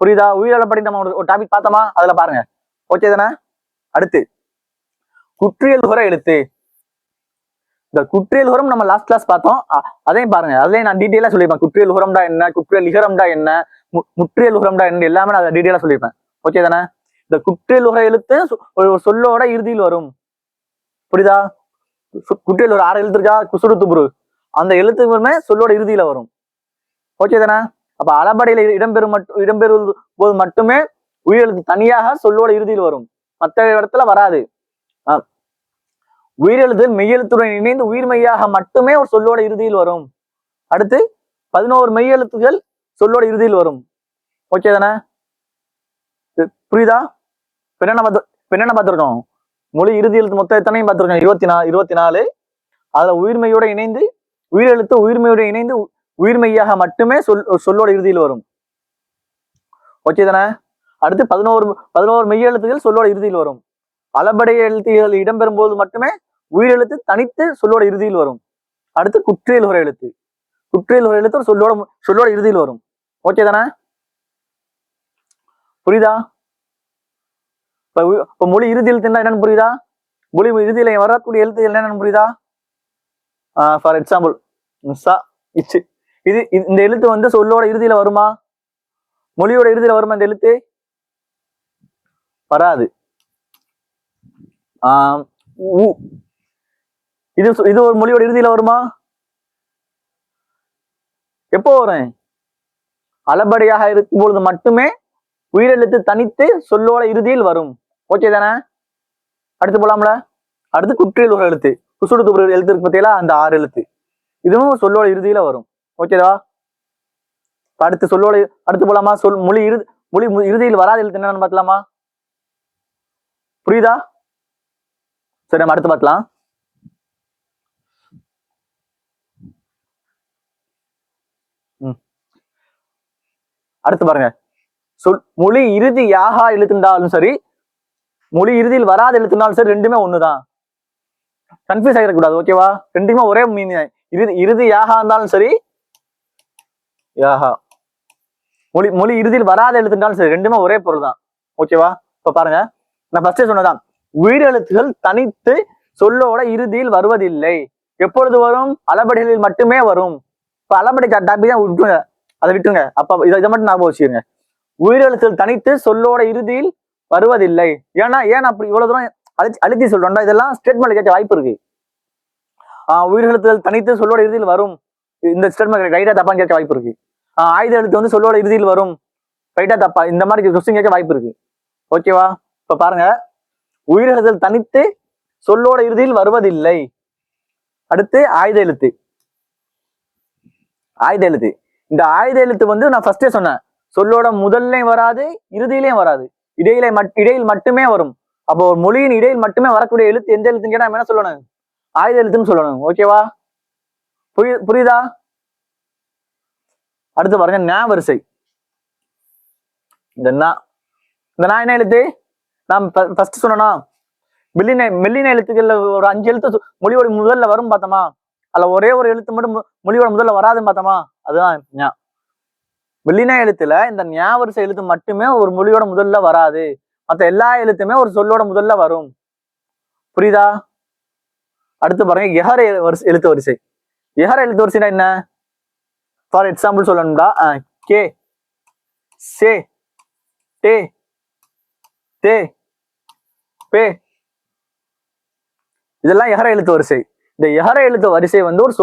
புரியுதா? உயிரிழப்படி நம்ம ஒரு டாபிக் பார்த்தோமா? அதுல பாருங்க. ஓகே தானே? அடுத்து குற்றியல்குற எழுத்து. இந்த குற்றியல்குறம் நம்ம லாஸ்ட் கிளாஸ் பார்த்தோம். அதையும் பாருங்க. அதுலயும் நான் டீட்டெயிலா சொல்லியிருப்பேன். குற்றியல்குறம்டா என்ன, குற்றியல் இகரம்டா என்ன, முற்றியல்குறம்டா என்ன, எல்லாமே நான் அதை டீட்டெயிலா சொல்லியிருப்பேன். ஓகே தானே? இந்த குற்றியல்குற எழுத்து ஒரு சொல்லோட இறுதியில் வரும். புரியுதா? குற்றியல் ஒரு 6 எழுத்து இருக்கா? குசுறு, அந்த எழுத்துமே சொல்லோட இறுதியில வரும். ஓகே தானே? அப்ப அளபடையில இடம்பெறும் போது மட்டுமே உயிரெழுத்து தனியாக சொல்லோட இறுதியில் வரும். மற்ற இடத்துல வராது. உயிரெழுத்து மெய்யெழுத்துடன் இணைந்து உயிர்மெய்யாக மட்டுமே ஒரு சொல்லோட இறுதியில் வரும். அடுத்து 11 மெய்யெழுத்துகள் சொல்லோட இறுதியில் வரும். ஓகே தானே? புரியுதா? என்ன பார்த்திருக்கோம்? மொழி இறுதி எழுத்து மொத்தம் எத்தனையும் பார்த்திருக்கோம்? 24. அதுல உயிர்மெய்யோட இணைந்து உயிர்மெய்யோட இணைந்து உயிர்மெய்யாக மட்டுமே சொல்லோட இறுதியில் வரும். ஓகே தானே? அடுத்து 11 மெய்யெழுத்துகள் சொல்லோட இறுதியில் வரும். அளபடை எழுத்துகள் இடம்பெறும் போது மட்டுமே உயிரெழுத்து தனித்து சொல்லோட இறுதியில் வரும். அடுத்து குற்றியல்குற எழுத்து. குற்றியல்குற எழுத்து சொல்லோட இறுதியில் வரும். ஓகே தானே? புரியுதா? இப்ப மொழி இறுதி எழுத்து என்னன்னு புரியுதா? மொழி இறுதியில வரக்கூடிய எழுத்து என்னன்னு புரியுதா? ஃபார் எக்ஸாம்பிள் இது இந்த எழுத்து வந்து சொல்லோட இறுதியில வருமா? மொழியோட இறுதியில வருமா இந்த எழுத்து? வராது. இது ஒரு மொழியோட இறுதியில வருமா? எப்போ வரும்? அளபடியாக இருக்கும் பொழுது மட்டுமே உயிரெழுத்து தனித்து சொல்லோட இறுதியில் வரும். ஓகே தானே? அடுத்து போலாம்ல. அடுத்து குற்றியல்குற எழுத்து. குசுடு எழுத்து இருக்கு பத்தியா? அந்த 6 எழுத்து இதுவும் சொல்லோட இறுதியில வரும். ஓகேவா? அடுத்து போலாமா? மொழி இறுதியில் வராத எழுத்து என்னன்னு பார்க்கலாமா? புரியுதா? சரி, நம்ம அடுத்து பார்க்கலாம். அடுத்து பாருங்க. மொழி இறுதியாக எழுத்துண்டாலும் சரி, மொழி இறுதியில் வராத எழுத்துனாலும் சரி, ரெண்டுமே ஒண்ணுதான். கன்ஃபியூஸ் ஆகிடக்கூடாது. ஓகேவா? ரெண்டுமே ஒரே மீனிங். இறுதி யாகா இருந்தாலும் சரி, யாகா மொழி இறுதியில் வராத எழுத்துனாலும் சரி, ரெண்டுமே ஒரே பொருள் தான். ஓகேவா? இப்ப பாருங்க, நான் ஃபர்ஸ்டே சொன்னதான், உயிரெழுத்துகள் தனித்து சொல்லோட இறுதியில் வருவதில்லை. எப்பொழுது வரும்? அளபடிகளில் மட்டுமே வரும். இப்ப அளபடி டாபிக் தான் விட்டுருங்க. அதை விட்டுருங்க. அப்ப இதை மட்டும் ஞாபகம் வச்சுருங்க. உயிரெழுத்துகள் தனித்து சொல்லோட இறுதியில் வருவதில்லை. ஏன்னா அப்படி இவ்வளவு தூரம் அழுத்தி சொல்றோம்டா, இதெல்லாம் ஸ்டேட்மெண்ட் கேட்க வாய்ப்பு இருக்கு. உயிரெழுத்துகள் தனித்து சொல்லோட இறுதியில் வரும், இந்த ஸ்டேட்மெண்ட் ரைட்டா தப்பான்னு கேட்க வாய்ப்பு இருக்கு. ஆயுத எழுத்து வந்து சொல்லோட இறுதியில் வரும், ரைட்டா தப்பா, இந்த மாதிரி கொஸ்டின் கேட்க வாய்ப்பு இருக்கு. ஓகேவா? இப்ப பாருங்க, உயிரெழுத்துகள் தனித்து சொல்லோட இறுதியில் வருவதில்லை. அடுத்து ஆயுத எழுத்து. ஆயுத எழுத்து, இந்த ஆயுத எழுத்து வந்து நான் ஃபர்ஸ்டே சொன்னேன், சொல்லோட முதல்லையும் வராது, இறுதியிலையும் வராது, இடையில் மட்டுமே வரும். அப்போ ஒரு மொழியின் இடையில் மட்டுமே வரக்கூடிய எழுத்து எந்த எழுத்துன்னு கேட்டா என்ன சொல்லணும்? ஆயுத எழுத்துன்னு சொல்லணும். ஓகேவா? புரியுதா? அடுத்து பாருங்க, ஞா வரிசை. இந்த நா என்ன எழுத்து? நான் ஃபர்ஸ்ட் சொன்னா மெல்லின எழுத்துக்கள்ல ஒரு 5 எழுத்து மொழியோட முதல்ல வரும் பார்த்தோமா, அதுல ஒரே ஒரு எழுத்து மட்டும் மொழியோட முதல்ல வராதுன்னு பார்த்தோமா, அதுதான் ஞா. மெல்லின எழுத்துல இந்த ஞா வரிசை எழுத்து மட்டுமே ஒரு மொழியோட முதல்ல வராது, மற்ற எல்லா எழுத்துமே ஒரு சொல்லோட முதல்ல வரும். புரியுதா? அடுத்து பாருங்க, எகர எழுத்து வரிசை. எகர எழுத்து வரிசைனா என்ன? ஃபார் எக்ஸாம்பிள் சொல்லணும்டா, கே, சே, டே, தே, பே, இதெல்லாம் எகர எழுத்து வரிசை. இந்த எகர எழுத்து வரிசை வந்து ஒரு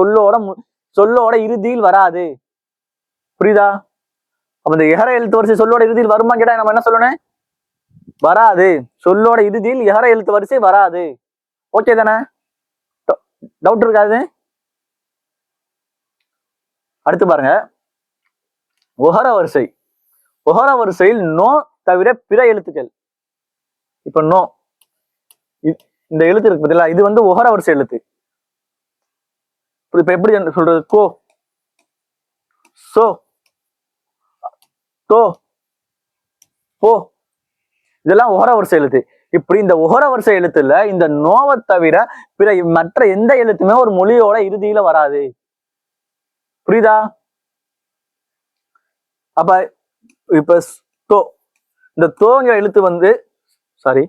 சொல்லோட இறுதியில் வராது. புரியுதா? அப்ப இந்த எகர எழுத்து வரிசை சொல்லோட இறுதியில் வருமா கேட்டா நம்ம என்ன சொல்லணும்? வராது. சொல்லோட இறுதியில் எகர எழுத்து வரிசை வராது. ஓகே தானே? டவுட் இருக்காது? அடுத்து பாருங்க, ஒகர வரிசை. ஒகர வரிசையில் நோ தவிர பிற எழுத்துக்கள். இப்ப நோ, இந்த எழுத்து இருக்கு பார்த்தீங்களா, இது வந்து ஒகர வரிசை எழுத்து. இப்ப எப்படி சொல்றது? கோ, சோ, தோ, போ, இதெல்லாம் ஒகர வரிசை எழுத்து. இப்படி இந்த ஒகர வரிசை எழுத்துல இந்த நோவை தவிர பிற மற்ற எந்த எழுத்துமே ஒரு மொழியோட இறுதியில வராது. புரியுதா? அப்ப இப்ப தோ, இந்த தோங்கிற எழுத்து வந்து சாரி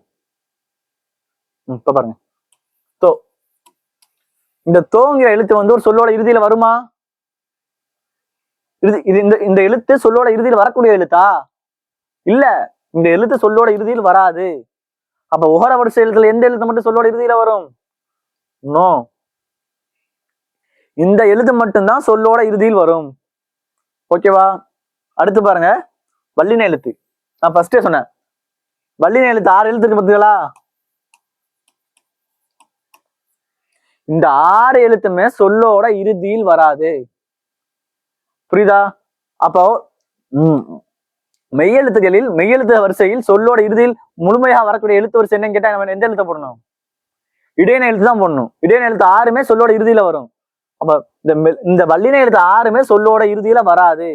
இப்ப பாருங்க, தோ, இந்த தோங்கிற எழுத்து வந்து ஒரு சொல்லோட இறுதியில வருமா? இந்த எழுத்து சொல்லோட இறுதியில் வரக்கூடிய எழுத்தா? இல்ல, இந்த எழுத்து சொல்லோட இறுதியில் வராது. அப்ப ஒகர வரிசை எழுத்துல எந்த எழுத்து மட்டும் சொல்லோட இறுதியில வரும்? நோ. இந்த எழுத்து மட்டும்தான் சொல்லோட இறுதியில் வரும். ஓகேவா? அடுத்து பாருங்க, வல்லின எழுத்து. நான் ஃபர்ஸ்டே சொன்னேன், வல்லின எழுத்து 6 எழுத்து இருக்கு பார்த்தீங்களா, இந்த 6 எழுத்துமே சொல்லோட இறுதியில் வராது. புரியுதா? அப்போ மெய்யெழுத்துகளில் மெய்யெழுத்து வரிசையில் சொல்லோட இறுதியில் முழுமையாக வரக்கூடிய எழுத்து வரிசை என்னன்னு கேட்டா நம்ம எந்த எழுத்தை போடணும்? இடையின எழுத்து தான் போடணும். இடையின எழுத்து 6மே சொல்லோட இறுதியில வரும். அப்ப இந்த வல்லின எழுத்து 6மே சொல்லோட இறுதியில வராது.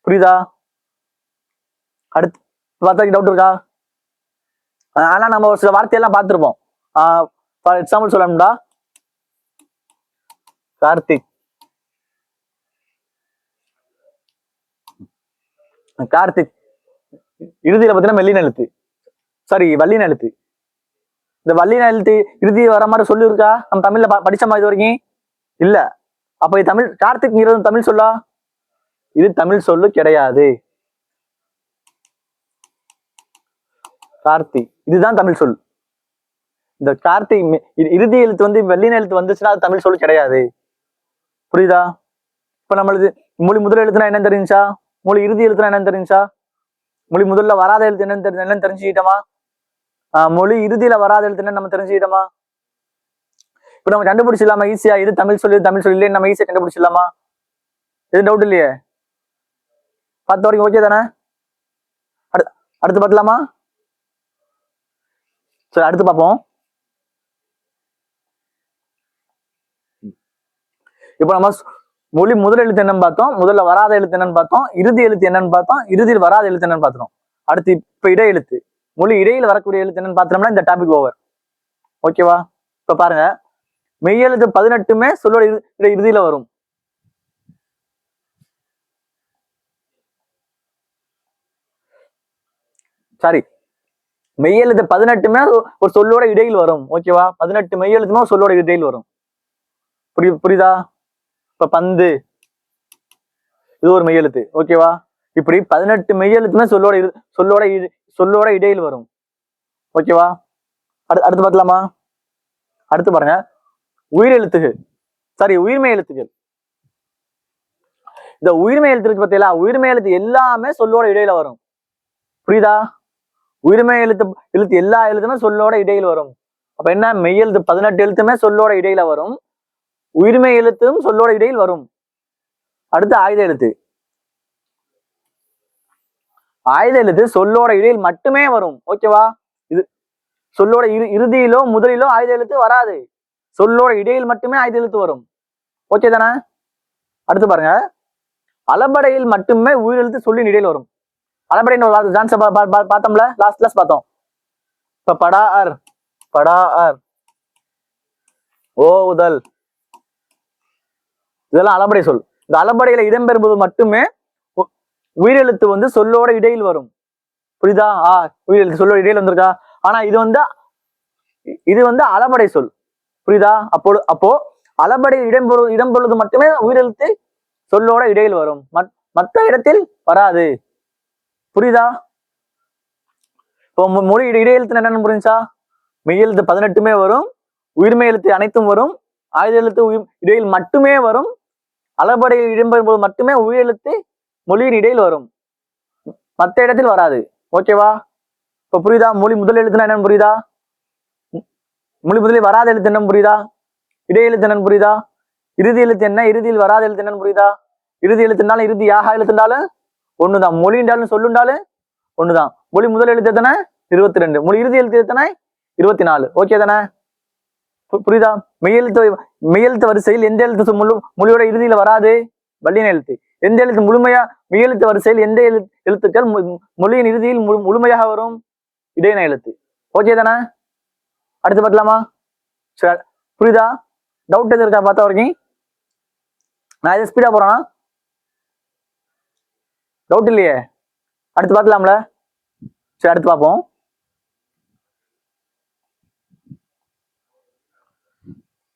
புரியுதா? அடுத்து பார்த்தா டவுட் இருக்கா? ஆனா நம்ம ஒரு சில வார்த்தையெல்லாம் பார்த்திருப்போம். ஃபார் எக்ஸாம்பிள் சொல்லணும்டா, கார்த்திக், கார்த்திக் இறுதியில பார்த்தீங்கன்னா மெல்லின எழுத்து, சாரி வல்லின எழுத்து. இந்த வல்லின எழுத்து இறுதி வர மாதிரி சொல்லு இருக்கா நம்ம தமிழ்ல படிச்சோமா இது வரைக்கும்? இல்ல. அப்ப இது தமிழ், கார்த்திக்ங்கிறது தமிழ் சொல்லா? இது தமிழ் சொல்லு கிடையாது. கார்த்திக் இதுதான் தமிழ் சொல். இந்த கார்த்திக் இறுதி எழுத்து வந்து வெள்ளின எழுத்து வந்துச்சுன்னா அது தமிழ் சொல் கிடையாது. புரியுதா? இப்ப நம்மளுக்கு மொழி முதல் எழுத்துனா என்னன்னு தெரிஞ்சா, மொழி இறுதி எழுத்துனா என்னன்னு தெரிஞ்சா, மொழி முதல்ல வராத எழுத்து என்னன்னு தெரிஞ்சுக்கிட்டோமா, மொழி இறுதியில வராத எழுத்து என்ன நம்ம தெரிஞ்சுக்கிட்டோமா. இப்ப நம்ம கண்டுபிடிச்சிடலாமா ஈஸியா? இது தமிழ் சொல்லி தமிழ் சொல்லி இல்லையே நம்ம ஈஸியா கண்டுபிடிச்சிடலாமா? எதுவும் டவுட் இல்லையே? பார்த்த வரைக்கும் ஓகே தானே? அடுத்து பார்க்கலாமா? சரி, அடுத்து பார்ப்போம். இப்ப நம்ம மொழி முதல் எழுத்து என்னன்னு பார்த்தோம், முதல்ல வராத எழுத்து என்னன்னு பார்த்தோம், இறுதி எழுத்து என்னன்னு பார்த்தோம், இறுதியில் வராத எழுத்து என்னன்னு பார்த்தோம். அடுத்து இப்ப இடை எழுத்து, மொழி இடையில வரக்கூடிய எழுத்து என்னன்னு பார்த்தோம்னா இந்த டாபிக் ஓவர். ஓகேவா? இப்ப பாருங்க, மெய்யெழுத்து 18மே சொல்லோட இறுதியில வரும். சாரி, மெய்யெழுத்து 18மே ஒரு சொல்லோட இடையில் வரும். ஓகேவா? 18 மெய்யெழுத்துமே ஒரு சொல்லோட இடையில் வரும். புரியுதா? இப்ப பந்து, இது ஒரு மெய்யெழுத்து. ஓகேவா? இப்படி 18 மெய்யெழுத்துமே சொல்லோட இடையில் வரும். ஓகேவா? அடுத்து பார்க்கலாமா? அடுத்து பாருங்க, உயிரெழுத்துகள், சாரி உயிர்மை எழுத்துக்கள். இந்த உயிர்மை எழுத்து இருக்கு பார்த்தீங்களா, உயிர்மை எழுத்து எல்லாமே சொல்லோட இடையில வரும். புரியுதா? உயிர்மை எழுத்து எல்லா எழுத்துமே சொல்லோட இடையில் வரும். அப்ப என்ன, மெய்யெழுத்து 18 எழுத்துமே சொல்லோட இடையில வரும், உயிர்மை எழுத்தும் சொல்லோட இடையில் வரும். அடுத்து ஆயுத எழுத்து. ஆயுத எழுத்து சொல்லோட இடையில் மட்டுமே வரும். ஓகேவா? இது சொல்லோட இறுதியிலோ முதலிலோ ஆயுத எழுத்து வராது, சொல்லோட இடையில் மட்டுமே ஆயுத எழுத்து வரும். ஓகே தானே? அடுத்து பாருங்க, அளபடையில் மட்டுமே உயிரெழுத்து சொல்லின் இடையில் வரும். அளபடைன்னு ஒரு பார்த்தோம்ல, லாஸ்ட் கிளாஸ் பார்த்தோம். இப்ப படா அர் ஓ உதல், இதெல்லாம் அளபடை சொல். இந்த அளபடையில இடம்பெறுவது மட்டுமே உயிரெழுத்து வந்து சொல்லோட இடையில் வரும். புரியுதா? உயிரெழுத்து சொல்லோட இடையில் வந்திருக்கா. ஆனா இது வந்து அளபடை சொல். புரியுதா? அப்போ அளபடையில் இடம்பெறுவது மட்டுமே உயிரெழுத்து சொல்லோட இடையில் வரும், மற்ற இடத்தில் வராது. புரியுதா? இப்போ மொழி இடையெழுத்து என்னன்னு புரிஞ்சா, மெய்யெழுத்து 18மே வரும், உயிர்மை எழுத்து அனைத்தும் வரும், ஆயுத எழுத்து இடையில் மட்டுமே வரும், அளபடையில் இடம்பெறும்போது மட்டுமே உயிரெழுத்து மொழியின் இடையில் வரும், மற்ற இடத்தில் வராது. ஓகேவா? இப்ப புரியுதா? மொழி முதல் எழுத்துனா என்னன்னு புரியுதா? மொழி முதலில் வராத எழுத்து என்னன்னு புரியுதா? இடையெழுத்து என்னன்னு புரியுதா? இறுதி எழுத்து என்ன, இறுதியில் வராத எழுத்து என்னன்னு புரியுதா? இறுதி எழுத்துனாலும் இறுதி யாக எழுத்துண்டாலும் ஒண்ணுதான், மொழி என்றாலும் சொல்லுண்டாலும் ஒண்ணுதான். மொழி முதல் எழுத்து எத்தனை? 22. மொழி இறுதி எழுத்து எத்தனை? 24. ஓகே தானே? புரியுதா? மெய்யெழுத்து வரிசையில் எந்த எழுத்து மொழியோட இறுதியில வராது? வல்லின எழுத்து. எந்த எழுத்து முழுமையா மெய்யெழுத்து வரிசையில் எந்த எழுத்துக்கள் மொழியின் இறுதியில் முழுமையாக வரும்? இடையின எழுத்து. ஓகே தானே? அடுத்து பார்க்கலாமா? சரி, புரியுதா? டவுட் எது இருக்கா பார்த்தா வரைக்கும்? நான் எது ஸ்பீடா போறேன்னா? டவுட் இல்லையே? அடுத்து பார்க்கலாம்ல? சரி, அடுத்து பார்ப்போம்.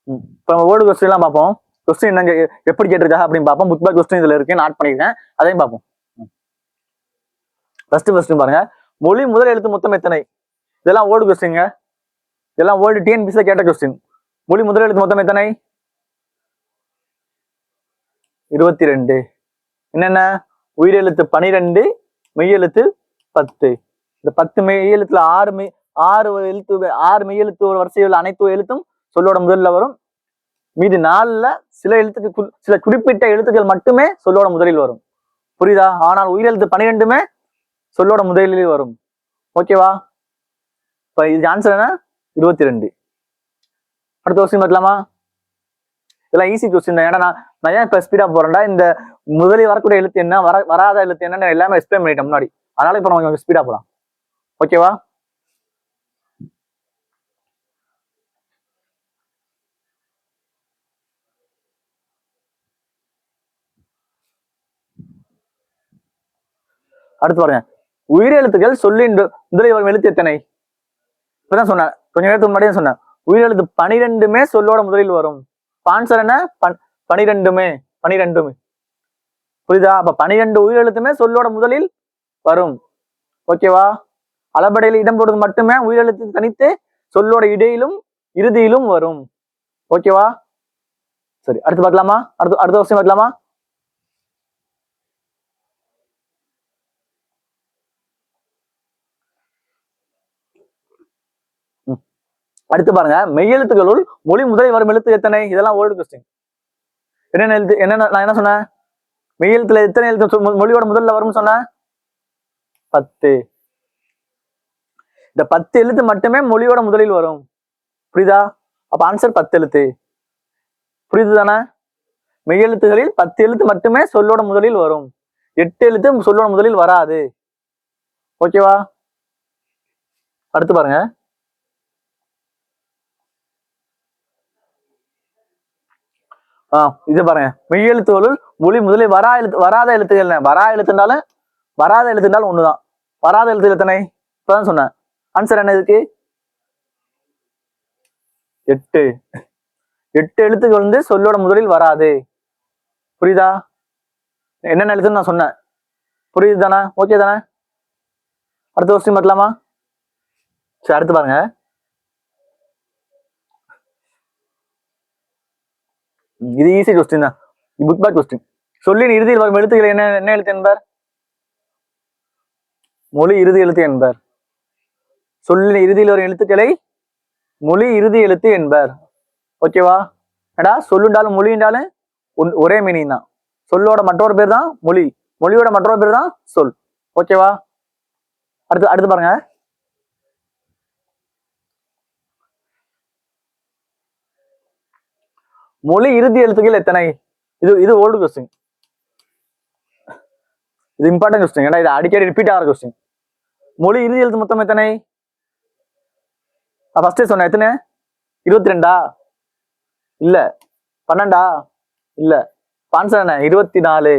இப்போ நம்ம வேர்டு கொஸ்டின் எல்லாம் பார்ப்போம். கொஸ்டின் என்ன எப்படி கேட்டிருக்கா அப்படின்னு பார்ப்போம். புக் பேக் கொஸ்டின் இதுல இருக்கு, நாட் பண்ணிருக்கேன், அதையும் பார்ப்போம். ஃபர்ஸ்ட் பாருங்க, மொழி முதல் எழுத்து மொத்தம் எத்தனை? இதெல்லாம் வேர்டு கொஸ்டின்ங்க, இதெல்லாம் வேர்டு டிஎன்பிசில கேட்ட கொஸ்டின். மொழி முதல் எழுத்து மொத்தம் எத்தனை? 22. என்னென்ன? உயிரெழுத்து 12, மெய்யெழுத்து 10. இந்த 10 மெய்யெழுத்துல 6 மெய்யெழுத்து ஒரு வரிசையில் அனைத்து எழுத்தும் சொல்லோட முதல்ல வரும். மீதி 4ல சில குறிப்பிட்ட எழுத்துக்கள் மட்டுமே சொல்லோட முதலில் வரும். புரியுதா? ஆனால் உயிரெழுத்து 12மே சொல்லோட முதலில் வரும். ஓகேவா? இப்ப இது ஆன்சர் என்ன? 22. அடுத்த கொஸ்டின் பார்க்கலாமா? இதெல்லாம் ஈஸி கொஸ்டின் தான். ஏன்னா நான் ஏன் இப்ப ஸ்பீடா போறேன்டா, இந்த முதலில் வரக்கூடிய எழுத்து என்ன, வராத எழுத்து என்னன்னு எல்லாமே எக்ஸ்பிளைன் பண்ணிட்டேன் முன்னாடி. அதனால இப்ப நம்ம ஸ்பீடா போலாம். ஓகேவா? அடுத்து பாருங்க, உயிரெழுத்துக்கள் சொல்லின் முதலில் வரும் எழுத்து எத்தனை? இப்பதான் சொன்னேன், கொஞ்ச நேரத்துக்கு முன்னாடியே சொன்னேன், உயிரெழுத்து 12மே சொல்லோட முதலில் வரும். ஆன்சர் என்ன? 12மே. புரியுதா? அப்ப 12 உயிரெழுத்துமே சொல்லோட முதலில் வரும். ஓகேவா? அளபடையில் இடம்பெறுவது மட்டுமே உயிரெழுத்து தனித்து சொல்லோட இடையிலும் இறுதியிலும் வரும். ஓகேவா? சரி, அடுத்து பார்க்கலாமா? அடுத்த விஷயம் பார்க்கலாமா? அடுத்து பாருங்க, மெய்யெழுத்துக்களுள் மொழி முதலில் வரும் எழுத்து எத்தனை? இதெல்லாம் ஓல்டு கொஸ்டின். என்னென்ன எழுத்து? நான் என்ன சொன்னேன்? மெய்யெழுத்துல எத்தனை எழுத்து மொழியோட முதல்ல வரும்னு சொன்ன? 10. இந்த 10 எழுத்து மட்டுமே மொழியோட முதலில் வரும். புரியுதா? அப்ப ஆன்சர் 10 எழுத்து. புரியுது தானே? மெய்யெழுத்துகளில் 10 எழுத்து மட்டுமே சொல்லோட முதலில் வரும், 8 எழுத்து சொல்லோட முதலில் வராது. ஓகேவா? அடுத்து பாருங்க, இது பாருங்க, மெய்யெழுத்துகளுள் மொழி முதலில் வராத எழுத்துகள். வராத எழுத்துனாலும் ஒண்ணுதான். வராத எழுத்து எத்தனை? இப்பதான் சொன்னேன். ஆன்சர் என்ன இதுக்கு? 8. 8 எழுத்துக்கள் வந்து சொல்லோட முதலில் வராது. புரியுதா? என்னென்ன எழுத்துன்னு நான் சொன்னேன். புரியுது தானே? ஓகே தானே? அடுத்த கொஸ்டின் பார்க்கலாமா? சரி, அடுத்து பாருங்க. இது ஈஸி கொஸ்டின் தான், புக் பேக் கொஸ்டின். சொல்லின் இறுதியில் வரும் எழுத்துக்கள் என்ன என்ன எழுத்து என்பார்? மொழி இறுதி எழுத்து என்பார். சொல்லின் இறுதியில் வரும் எழுத்துக்களை மொழி இறுதி எழுத்து என்பார். ஓகேவா? ஏடா சொல்லுண்டாலும் மொழிண்டாலும் ஒரே மீனிங் தான். சொல்லோட மற்றொரு பேர் தான் மொழி, மொழியோட மற்றொரு பேர் தான் சொல். ஓகேவா? அடுத்து அடுத்து பாருங்க. மொழி இறுதி எழுத்துக்கள் எத்தனை? இது இது ஓல்டு கொஸ்டின், இது இம்பார்ட்டன்ட் கொஸ்டின். ஏன்னா இது அடிக்கடி ரிப்பீட் ஆகிற கொஸ்டின். மொழி இறுதி எழுத்து மொத்தம் எத்தனை? ஃபர்ஸ்டே சொன்ன எத்தனை? 22 இல்ல 12 இல்ல. ஆன்சர் என்ன? 24.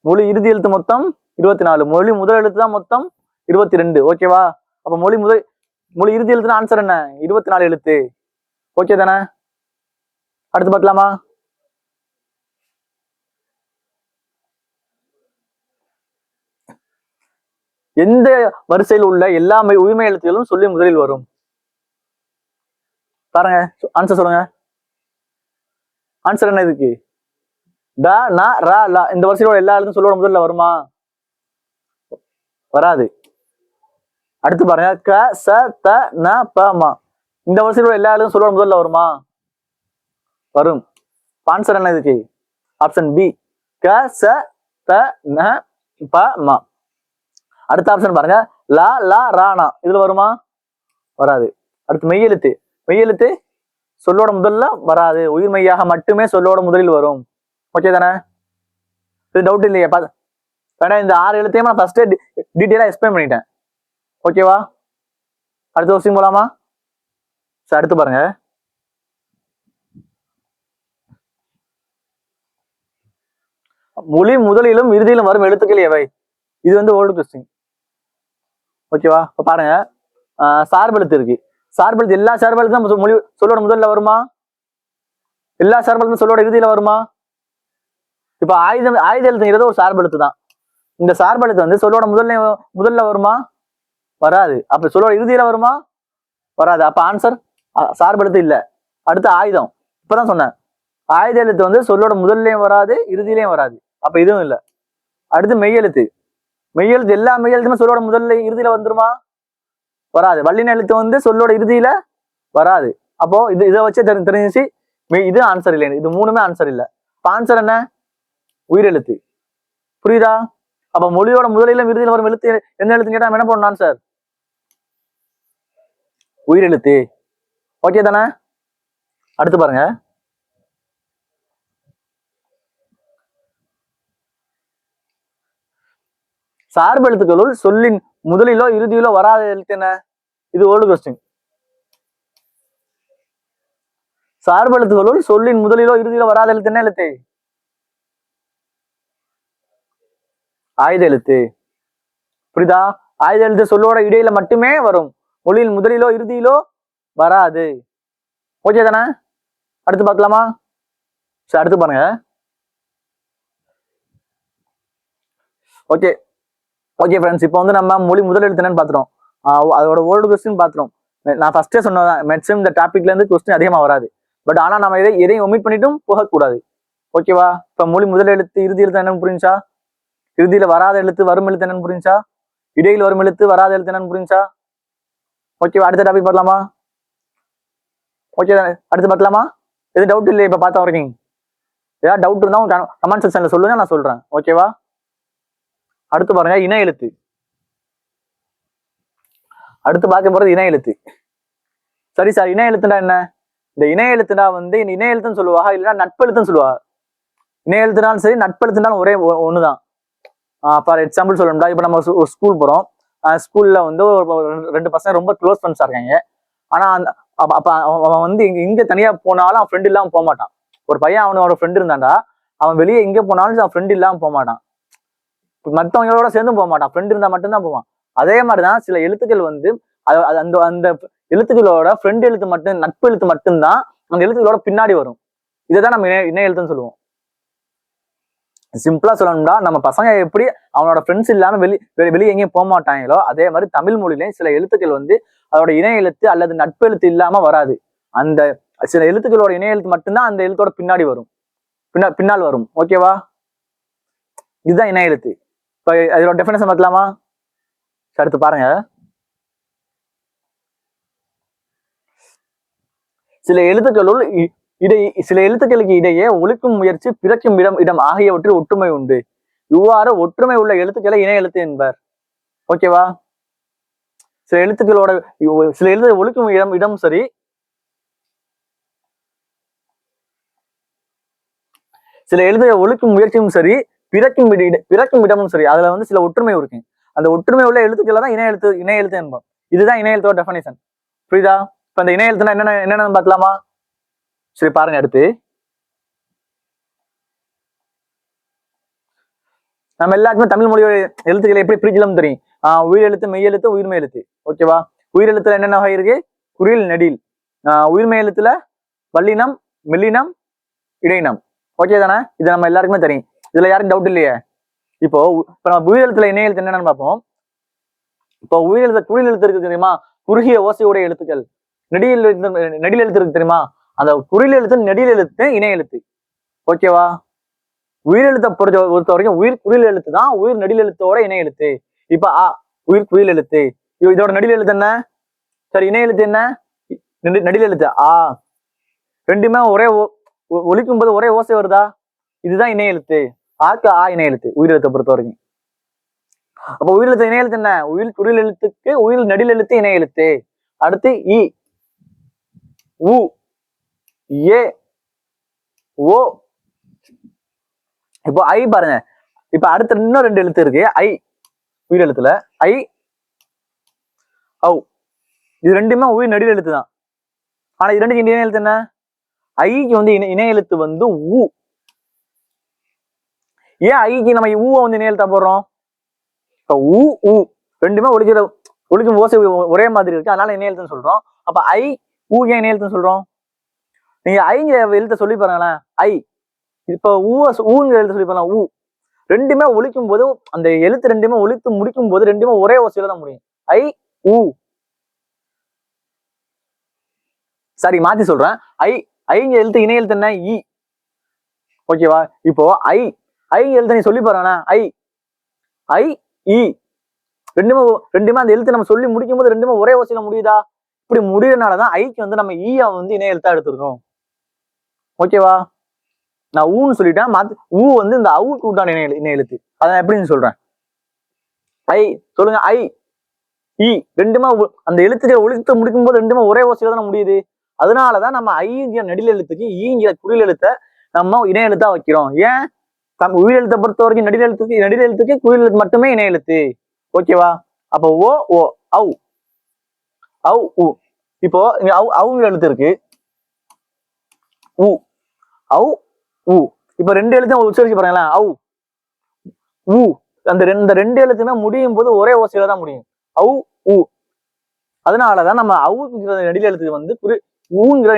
மொழி இறுதி எழுத்து மொத்தம் 24, மொழி முதல் எழுத்து தான் மொத்தம் 22. ஓகேவா? அப்ப மொழி இறுதி எழுத்து ஆன்சர் என்ன? 24 எழுத்து. ஓகே தானே? அடுத்து பார்க்கலாமா? எந்த வரிசையில் உள்ள எல்லா உயிர்மை எழுத்துக்களும் சொல்லி முதலில் வரும்? பாருங்க, ஆன்சர் சொல்லுங்க. ஆன்சர் என்ன இதுக்கு? ட ந ர ல. இந்த வரிசையோட எல்லா எழுத்தும் சொல்லோட முதல்ல வருமா? வராது. அடுத்து பாருங்க, க ச த ந ப ம. இந்த வரிசையோட எல்லா எழுத்தும் சொல்லோட முதல்ல வருமா? வரும். ஆன்சர் என்ன இதுக்கு? ஆப்ஷன் பி, க ச த ந ப ம. அடுத்த ஆப்ஷன் பாருங்க, ல ல ராணா. இதுல வருமா? வராது. அடுத்து மெய்யெழுத்து. மெய்யெழுத்து சொல்லோட முதல்ல வராது, உயிர் மெய்யாக மட்டுமே சொல்லோட முதலில் வரும். ஓகே தானே? இது டவுட் இல்லையா? வேணா இந்த 6 எழுத்தையும் நான் ஃபர்ஸ்டே டீட்டெயிலா எக்ஸ்பிளைன் பண்ணிட்டேன். ஓகேவா? அடுத்த கொஸ்டின் போலாமா? சரி, அடுத்து பாருங்க. மொழி முதலிலும் இறுதியிலும் வரும் எழுத்துக்கள் எவை? இது வந்து ஓல்டு கொஸ்டின். ஓகேவா? இப்ப பாருங்க, சார்பெழுத்து இருக்கு. சார்பெழுத்து எல்லா சார்பெழுத்தும் மொழி சொல்லோட முதல்ல வருமா? எல்லா சார்பெழுத்தும் சொல்லோட இறுதியில வருமா? இப்ப ஆயுத எழுத்துங்கிறது ஒரு சார்பெழுத்து தான். இந்த சார்பெழுத்து வந்து சொல்லோட முதல்ல வருமா? வராது. அப்ப சொல்லோட இறுதியில வருமா? வராது. அப்ப ஆன்சர் சார்பெழுத்து இல்ல. அடுத்து ஆயுதம். இப்பதான் சொன்னேன், ஆயுத எழுத்து வந்து சொல்லோட முதல்லயும் வராது, இறுதியிலையும் வராது. அப்ப இதுவும் இல்ல. அடுத்து மெய்யெழுத்து. மெய்யெழுத்து எல்லா மெய்யெழுத்துமே சொல்லோட முதல்ல இறுதியில வந்துருமா? வராது. வல்லின எழுத்து வந்து சொல்லோட இறுதியில வராது. அப்போ இதை வச்சே தெரிஞ்சிச்சு இது ஆன்சர் இல்லை. இது மூணுமே ஆன்சர் இல்ல. ஆன்சர் என்ன? உயிரெழுத்து. புரியுதா? அப்ப மொழியோட முதலிலும் இறுதியில வரும் எழுத்து என்ன எழுத்துன்னு கேட்டா என்ன பண்ணணும் ஆன்சர்? உயிரெழுத்து. ஓகே தானே? அடுத்து பாருங்க, சார்பு எழுத்துக்களுள் சொல்லின் முதலிலோ இறுதியிலோ வராத எழுத்து என்ன? இது ஓல்டு கொஸ்டின். சார்பு எழுத்துக்களுள் சொல்லின் முதலிலோ இறுதியிலோ வராத எழுத்து என்ன எழுத்து? ஆயுத எழுத்து. புரியுதா? ஆயுத எழுத்து சொல்லோட இடையில மட்டுமே வரும், மொழியின் முதலிலோ இறுதியிலோ வராது. ஓகே தானே? அடுத்து பார்க்கலாமா? சரி, அடுத்து பாருங்க. ஓகே ஓகே ஃப்ரெண்ட்ஸ், இப்போ வந்து நம்ம மொழி முதல் எழுத்து என்னன்னு பார்த்துட்டோம். அதோட ஓல்டு கொஸ்டின் பார்த்துட்டோம். நான் ஃபர்ஸ்டே சொன்னதான், மேக்ஸிமம் இந்த டாபிக்ல இருந்து கொஸ்டின் அதிகமாக வராது. பட் ஆனா நம்ம எதையும் ஒமிட் பண்ணிட்டும் போகக்கூடாது. ஓகேவா? இப்ப மொழி முதல் எழுத்து இறுதி எழுத்து என்னன்னு புரிஞ்சா? இறுதியில வராத எழுத்து வரும் எழுத்து என்னன்னு புரிஞ்சா? இடையில வரும் எழுத்து வராத எழுத்து என்னன்னு புரிஞ்சா? ஓகேவா? அடுத்த டாபிக் பார்க்கலாமா? ஓகே, அடுத்து பார்க்கலாமா? எது டவுட் இல்லை இப்ப பார்த்தா வரைக்கும்? ஏதாவது டவுட் இருந்தா கமெண்ட் செக்ஷன்ல சொல்லுங்க, நான் சொல்றேன். ஓகேவா? அடுத்து பாருங்க, இணை எழுத்து. அடுத்து பார்க்க போறது இணை எழுத்து. சரி சார், இணை எழுத்துனா என்ன? இந்த இணை எழுத்துனா வந்து இணை எழுத்துன்னு சொல்லுவாங்க, இல்லைன்னா நட்பெழுத்துன்னு சொல்லுவாங்க. இணை எழுத்துனாலும் சரி, நட்பெழுத்துனாலும் ஒரே ஒண்ணுதான். ஃபார் எக்ஸாம்பிள் சொல்லணும்டா, இப்ப நம்ம ஒரு ஸ்கூல் போறோம். ஸ்கூல்ல வந்து 2 பசங்க ரொம்ப க்ளோஸ் ஃப்ரெண்ட்ஸா இருக்காங்க. ஆனா அப்ப அவன் வந்து இங்க தனியா போனாலும் அவன் ஃப்ரெண்ட் இல்லாம போக மாட்டான். ஒரு பையன் அவனோட ஃப்ரெண்ட் இருந்தாண்டா, அவன் வெளியே எங்க போனாலும் அவன் ஃப்ரெண்ட் இல்லாம போக மாட்டான். மற்றவங்களோட சேர்ந்தும் போக மாட்டான், ஃப்ரெண்ட் இருந்தா மட்டும்தான் போவான். அதே மாதிரிதான் சில எழுத்துக்கள் வந்து அந்த அந்த எழுத்துக்களோட ஃப்ரெண்ட் எழுத்து மட்டும், நட்பு எழுத்து மட்டும்தான் அந்த எழுத்துக்களோட பின்னாடி வரும். இதைதான் நம்ம இணை எழுத்துன்னு சொல்லுவோம். சிம்பிளா சொல்லணும்னா நம்ம பசங்க எப்படி அவனோட ஃப்ரெண்ட்ஸ் இல்லாம வெளியே எங்கேயும் போக மாட்டாங்களோ அதே மாதிரி தமிழ் மொழியிலையும் சில எழுத்துக்கள் வந்து அதோட இணைய எழுத்து அல்லது நட்பு எழுத்து இல்லாம வராது. அந்த சில எழுத்துக்களோட இணைய எழுத்து மட்டும்தான் அந்த எழுத்தோட பின்னாடி வரும், பின்னால் வரும். ஓகேவா? இதுதான் இணைய எழுத்து. இப்ப அதோட டெஃபினேஷன் பார்க்கலாமா? அடுத்து பாருங்க. சில எழுத்துக்களுள் சில எழுத்துக்களுக்கு இடையே ஒலிக்கும் முயற்சி, பிறக்கும் இடம் ஆகியவற்றில் ஒற்றுமை உண்டு. இவ்வாறு ஒற்றுமை உள்ள எழுத்துக்களை இணை எழுத்து என்பர். ஓகேவா? சில எழுத்துக்களோட சில எழுத்து ஒலிக்கும் இடம் சரி, சில எழுத்துக்கள் ஒலிக்கும் முயற்சியும் சரி, பிறக்கும் இடமும் சரி, அதுல வந்து சில ஒற்றுமை இருக்கு. அந்த ஒற்றுமை உள்ள எழுத்துக்களை தான் இணை எழுத்து என்போம். இதுதான் இணை எழுத்தோட டெஃபினேஷன். புரியுதா? இப்ப இந்த இணை எழுத்துனா என்னென்ன பார்க்கலாமா? சரி பாருங்க. அடுத்து நம்ம எல்லாருக்குமே தமிழ் மொழியோட எழுத்துக்களை எப்படி பிரிக்கலாம் தெரியும். உயிர் எழுத்து, மெய் எழுத்து, உயிர்மை எழுத்து. ஓகேவா? உயிர் எழுத்துல என்னென்ன வகை இருக்கு? குறில், நெடில். உயிர்மை எழுத்துல வல்லினம், மெல்லினம், இடையினம். ஓகே தானே? இது நம்ம எல்லாருக்குமே தெரியும். இதுல யாரும் டவுட் இல்லையே. இப்போ நம்ம உயிர் எழுத்துல இணை எழுத்து என்னன்னு பார்ப்போம். இப்போ உயிர் எழுத்து குறில் எழுத்து இருக்கு தெரியுமா? குறுகிய ஓசையுடைய எழுத்துக்கள். நெடில் எழுத்து இருக்கு தெரியுமா? அந்த குறில் எழுத்து, நெடில் எழுத்து இணை எழுத்து. ஓகேவா? உயிரெழுத்தை பொறுத்த வரைக்கும் உயிர் குறில் எழுத்து தான் உயிர் நெடில் எழுத்தோட இணை எழுத்து. இப்ப உயிர் குறில் எழுத்து, இதோட நெடில் எழுத்து என்ன? சரி, இணை எழுத்து என்ன? நெடில் எழுத்து ரெண்டுமே ஒரே ஒலிக்கும் போது ஒரே ஓசை வருதா? இதுதான் இணை எழுத்து. இணை எழுத்து உயிரெழுத்தை பொறுத்த வரைக்கும். அப்ப உயிரெழுத்து இணை எழுத்து என்ன? உயிர் குறில் எழுத்துக்கு உயிர் நெடில் எழுத்து இணை எழுத்து. அடுத்து இ, உ, ஏ, ஓ. இப்போ ஐ பாருங்க. இப்ப அடுத்த இன்னும் 2 எழுத்து இருக்கு. ஐ உயிர் எழுத்துல ஐ, ஔ. இது ரெண்டுமே உயிர் நெடில் எழுத்து தான். ஆனா இது ரெண்டுக்கு இணை எழுத்து என்ன? ஐக்கு வந்து இணை எழுத்து வந்து ஊ. ஏன் ஐக்கு நம்ம ஊவை வந்து இணை எழுத்தா போடுறோம்? ஊ ரெண்டுமே ஒலிக்கும் ஓசை ஒரே மாதிரி இருக்கு, அதனால இணை எழுத்துன்னு சொல்றோம். அப்ப ஐ, ஊ ஏன் இணை எழுத்துன்னு சொல்றோம்? நீங்க ஐங்க எழுத்த சொல்லி பாருங்களேன். ஐ, இப்ப ஊங்கிற எழுத்து சொல்லி பாருங்க. ஊ ரெண்டுமே ஒலிக்கும் போது அந்த எழுத்து ரெண்டுமே ஒலித்து முடிக்கும் போது ரெண்டுமே ஒரே ஓசையில தான் முடியும். ஐ, ஊ. சரி, மாத்தி சொல்றேன். ஐங்க எழுத்து இணை எழுத்து என்ன? இ. ஓகேவா? இப்போ ஐங்க எழுத்து நீ சொல்லி பாருங்க. ஐ, இ ரெண்டுமே அந்த எழுத்து நம்ம சொல்லி முடிக்கும் போது ரெண்டுமே ஒரே ஓசையில முடியுதா? இப்படி முடியறதுனாலதான் ஐக்கு வந்து நம்ம ஈ வந்து இணை எழுத்தா எடுத்துருக்கோம். ஓகேவா? நான் ஊன்னு சொல்லிட்டேன். ஊ வந்து இந்த அவுக்கு உண்டான இணை எழுத்து. அதான் எப்படின்னு சொல்றேன். ஐ சொல்லுங்க. ஐ, இ ரெண்டுமே அந்த எழுத்துக்களை ஒழித்து முடிக்கும் போது ரெண்டுமே ஒரே ஓசையில தான் முடியுது. அதனாலதான் நம்ம ஐங்கிற நெடில் எழுத்துக்கு ஈங்கிற குறில் எழுத்தை நம்ம இணை எழுத்தா வைக்கிறோம். ஏன்? உயிர் எழுத்தை பொறுத்த வரைக்கும் நெடில் எழுத்துக்கு குறில் எழுத்து மட்டுமே இணை எழுத்து. ஓகேவா? அப்ப ஓ, ஓ, ஔ, ஔ, உ. இப்போ இங்க அவுங்கிற எழுத்து இருக்கு. உ, ஔ, உ. இப்ப 2 எழுத்தையும் உச்சரிச்சு பாருங்களேன். ஔ, உ. அந்த 2 எழுத்துமே முடியும் போது ஒரே ஓசையில தான் முடியும். ஔ, உ. அதனாலதான் நம்ம அவுங்கிற நெடில் எழுத்துக்கு வந்து ஊங்கிற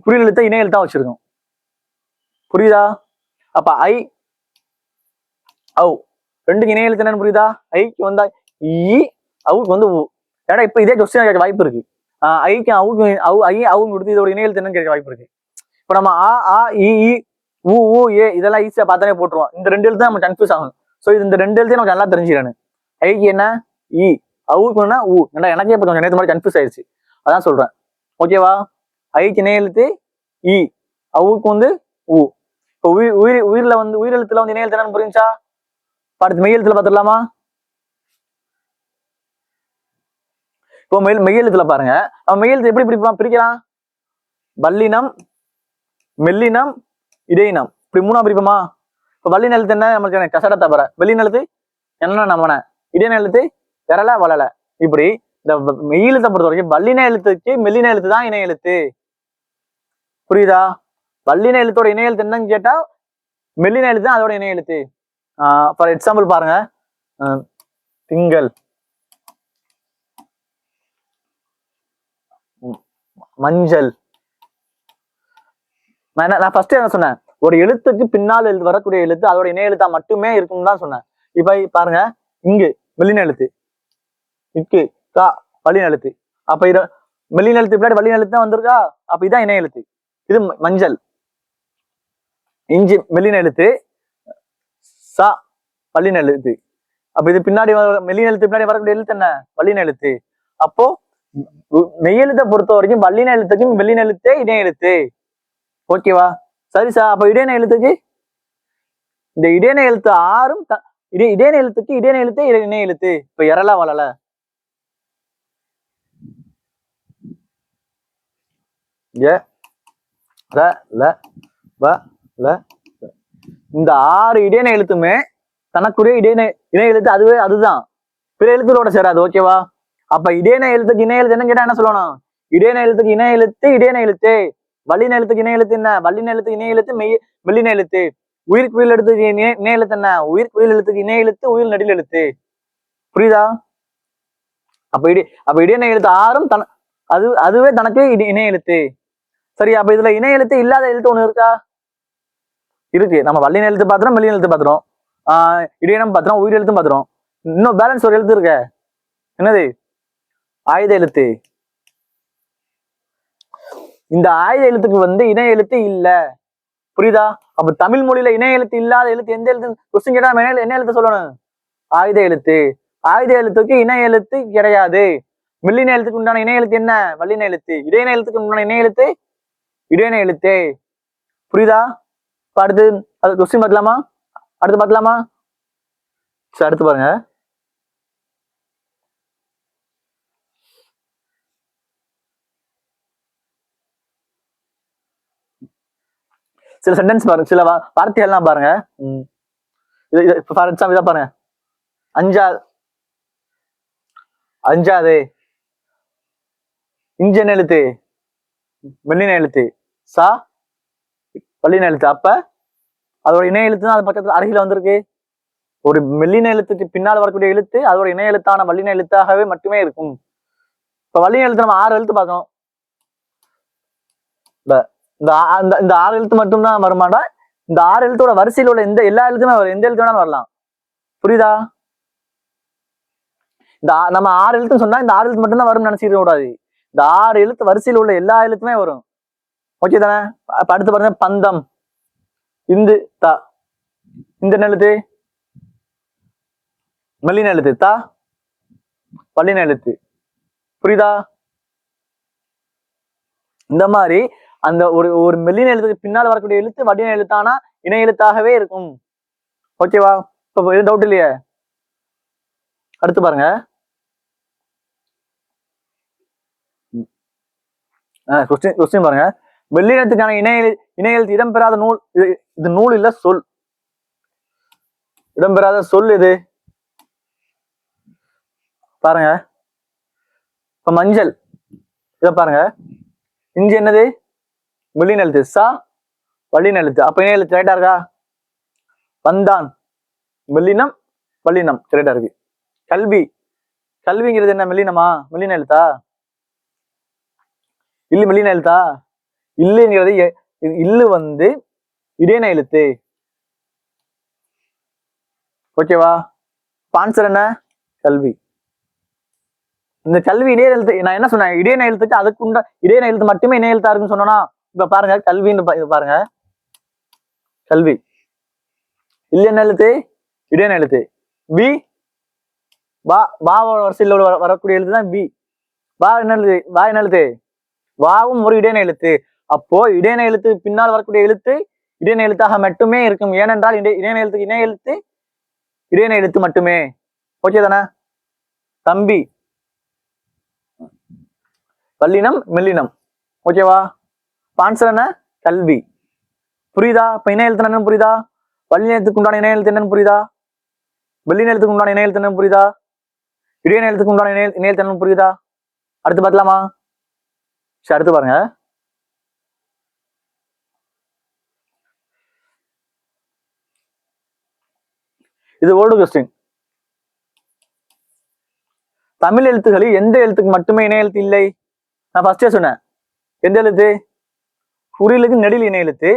குறில் எழுத்த இணை எழுத்தா வச்சிருக்கோம். புரியுதா? அப்ப ஐ, ஔ ரெண்டுக்கு இணை எழுத்து என்னன்னு புரியுதா? ஐக்கு வந்தா இ, அவுக்கு வந்து ஊ. ஏன்னா இப்ப இதே கொஸ்டின் கேட்க வாய்ப்பு இருக்கு. ஐக்கு அவுக்கு அவுங்க கொடுத்து இதோட இணை எழுத்து என்னன்னு கேட்க வாய்ப்பு இருக்கு. இப்ப நம்ம இ, ஊ, ஊ, ஏ இதெல்லாம் ஈஸியா பார்த்தாலே போட்டுருவோம். இந்த 2 எழுத்து நம்ம கன்ஃபியூஸ் ஆகும். சோ இந்த 2 எழுத்தையும் நமக்கு நல்லா தெரிஞ்சுக்கிறேன். ஐக்கு என்ன? இ, அவுக்கு என்ன? ஊ. எனக்கே இப்ப கொஞ்சம் நேரத்து மாதிரி கன்ஃபியூஸ் ஆயிடுச்சு. அதான் சொல்றேன். ஓகேவா? ஐக்கு இணை எழுத்து இ, அவுக்கு வந்து ஊ. இப்போ உயிர்ல வந்து உயிரெழுத்துல வந்து இணை எழுத்து என்னன்னு புரிஞ்சா? அடுத்து மெய் எழுத்துல பாத்துடலாமா? இப்போ மெய் எழுத்துல பாருங்க. மெய் எழுத்து எப்படி பிரிக்கலாம்? வல்லினம், மெல்லினம், இடையினம், இப்படி 3ஆ பிரிப்போமா? இப்ப வல்லின எழுத்து என்ன? நம்மளுக்கு கசட தவிர. வெள்ளின எழுத்து என்ன? நம்மன. இடையின எழுத்து விரல, வளல. இப்படி இந்த மெய் எழுத்தை பொறுத்த வரைக்கும் வல்லின எழுத்துக்கு மெல்லின எழுத்து தான் இணை எழுத்து. புரியுதா? வல்லின எழுத்தோட இணை எழுத்து என்னன்னு கேட்டா மெல்லின எழுத்து தான் அதோட இணை எழுத்து. ஃபார் எக்ஸாம்பிள் பாருங்க. திங்கள், மஞ்சள். நான் ஃபர்ஸ்ட் என்ன சொன்னேன்? ஒரு எழுத்துக்கு பின்னால் வரக்கூடிய எழுத்து அதோட இணை எழுத்தா மட்டுமே இருக்கும்னு தான் சொன்னேன். இப்ப பாருங்க, இங்கு மெல்லின எழுத்து, இக்கு கா வல்லின எழுத்து. அப்ப இத மெல்லின எழுத்து பின்னாடி வல்லின எழுத்து தான் வந்திருக்கா. அப்ப இதான் இணை எழுத்து. இது மஞ்சள். இஞ்சி மெல்லின எழுத்து, சா வல்லின எழுத்து. அப்ப இது பின்னாடி மெல்லின எழுத்து பின்னாடி வரக்கூடிய எழுத்து என்ன? வல்லின எழுத்து. அப்போ மெய்யெழுத்தை பொறுத்த வரைக்கும் வல்லின எழுத்துக்கும் வெள்ளின எழுத்தே இணை எழுத்து. ஓகேவா? சரி சார். அப்ப இடையின எழுத்துக்கு இந்த இடையின எழுத்து ஆறும் இடையின எழுத்துக்கு இடையின எழுத்தே இணை எழுத்து. இப்ப எறல வளல இந்த 6 இடையின எழுத்துமே தனக்குரிய இணை எழுத்து அதுதான், பிற எழுத்துக்களோட சேராது. ஓகேவா? அப்ப இடையின எழுத்துக்கு இணை எழுத்து என்ன கேட்டா என்ன சொல்லணும்? இடையின எழுத்துக்கு இணை எழுத்து இடையின எழுத்து. வல்லின எழுத்துக்கு இணை எழுத்து என்ன? வல்லின எழுத்துக்கு இணை எழுத்து மெல்லின எழுத்து. உயிர்க்குயில் எழுத்துக்கு இணை எழுத்து என்ன? உயிர்க்குயில் எழுத்துக்கு இணை எழுத்து உயிர் நெடில் எழுத்து. புரியுதா? அப்ப இடையின எழுத்து ஆறும் அதுவே தனக்கு இணை எழுத்து. சரி. அப்ப இதுல இணை எழுத்து இல்லாத எழுத்து ஒண்ணு இருக்கா? இருக்கு. நம்ம வல்லின எழுத்து பாத்துறோம், மெல்லின எழுத்து பாத்துறோம், இடையினம் பாத்துறோம், உயிர் எழுத்தும் பாத்துறோம். இன்னும் பேலன்ஸ் ஒரு எழுத்து இருக்க. என்னது? ஆயுத எழுத்து. இந்த ஆயுத எழுத்துக்கு இணை எழுத்து இல்ல. புரியுதா? அப்ப தமிழ் மொழியில இணை எழுத்து இல்லாத எழுத்து எந்த எழுத்து? கொஸ்டின் கேட்டா என்ன எழுத்து சொல்லணும்? ஆயுத எழுத்து. ஆயுத எழுத்துக்கு இணை எழுத்து கிடையாது. மெல்லின எழுத்துக்கு உண்டான இணை எழுத்து என்ன? வல்லின எழுத்து. இடையின எழுத்துக்கு உண்டான இணை எழுத்து இடையின எழுத்து. புரியுதா? அடுத்து அது கொஸ்டின் பார்க்கலாமா? அடுத்து பார்க்கலாமா? சரி, அடுத்து பாருங்க. சில சென்டென்ஸ் பாருங்க, சில வார்த்தைகள்லாம் பாருங்க. ஃபார் எக்ஸாம்பிள் இதை பாருங்க. அஞ்சாது இஞ்சன் எழுத்து மெல்லின எழுத்து, சா வல்லின எழுத்து. அப்ப அதோட இணை எழுத்து தான் அது பக்கத்துல அருகில வந்திருக்கு. ஒரு மெல்லின எழுத்துக்கு பின்னால் வரக்கூடிய எழுத்து அதோட இணை எழுத்தான வல்லின எழுத்தாகவே மட்டுமே இருக்கும். இப்ப வல்லின எழுத்து நம்ம 6 எழுத்து பார்க்கணும். இந்த 6 எழுத்து மட்டும்தான் வருமாடா? இந்த 6 எழுத்தோட வரிசையில் உள்ள எல்லா எழுத்துமே வரும். எந்த எழுத்து வேணாலும் வரலாம். புரியுதா? நம்ம 6 எழுத்துன்னு சொன்னா இந்த 6 எழுத்து மட்டும்தான் வரும்னு நினைச்சிக்க கூடாது. இந்த 6 எழுத்து வரிசையில் உள்ள எல்லா எழுத்துமே வரும். ஓகே தானே? அடுத்து பாருங்க. பந்தம், இந்து தா, இந்த எழுத்து மெல்லின எழுத்து, தா வல்லின எழுத்து. புரியுதா? இந்த மாதிரி அந்த ஒரு மெல்லின எழுத்துக்கு பின்னால் வரக்கூடிய எழுத்து வல்லின எழுத்தானா இணை எழுத்தாகவே இருக்கும். ஓகேவா? இப்ப எதுவும் டவுட் இல்லையே? அடுத்து பாருங்க. கொஸ்டின் பாருங்க. வெள்ளினத்துக்கான இணை எழுத்து இடம்பெறாத நூல். இது நூல் இல்ல, சொல். இடம்பெறாத சொல் எது? பாருங்க. இப்ப மஞ்சள், இத பாருங்க. இஞ்சி என்னது? மெல்லின எழுத்து, சா வல்லின எழுத்து. அப்ப இணை எழுத்து கரெக்டா இருக்கா? வந்தான் மெல்லினம் வல்லினம் கரெக்டா இருக்கு. கல்விங்கிறது என்ன? மெல்லினமா மெல்லின எழுத்தா? இல்லு மெல்லின எழுத்தா? இல்லுங்கிறது இல்லு இடையின எழுத்து. ஓகேவா? ஆன்சர் என்ன? கல்வி. இந்த கல்வி இடையின எழுத்து. நான் என்ன சொன்னேன்? இடையின எழுத்துக்கு அதுக்கு இடையின எழுத்து மட்டுமே இணை எழுத்தா இருக்குன்னு சொன்னா. இப்ப பாருங்க, கல்வின்னு இது பாருங்க. கல்வி இல்ல என்ன எழுத்து? இடையின எழுத்து. வி வரிசையில் வரக்கூடிய எழுத்து தான் வி. என்ன எழுத்து? வாவும் ஒரு இடையின எழுத்து. அப்போ இடையின எழுத்து பின்னால் வரக்கூடிய எழுத்து இடையின எழுத்தாக மட்டுமே இருக்கும். ஏனென்றால் இடையின எழுத்துக்கு இணை எழுத்து இடையின எழுத்து மட்டுமே. ஓகே தானே? தம்பி வல்லினம் மெல்லினம். ஓகேவா? ஆன்சர் என்ன? கல்வி. புரியுதா? இப்ப இணை எழுத்து என்னன்னு புரியுதா? வல்லின எழுத்துக்கு உண்டான இணை எழுத்து என்னன்னு புரியுதா? வெள்ளின எழுத்துக்கு உண்டான இணை எழுத்து என்னன்னு புரியுதா? இடையின எழுத்துக்கு உண்டான இணை எழுத்து என்னன்னு புரியுதா? அடுத்து பார்க்கலாமா? சரி, அடுத்து பாருங்க. இது ஓல்டு கொஸ்டின். தமிழ் எழுத்துக்களில் எந்த எழுத்துக்கு மட்டுமே இணை எழுத்து இல்லை? நான் ஃபர்ஸ்டே சொன்னேன். எந்த எழுத்து? குறிலுக்கு நெடில் இணை எழுத்து,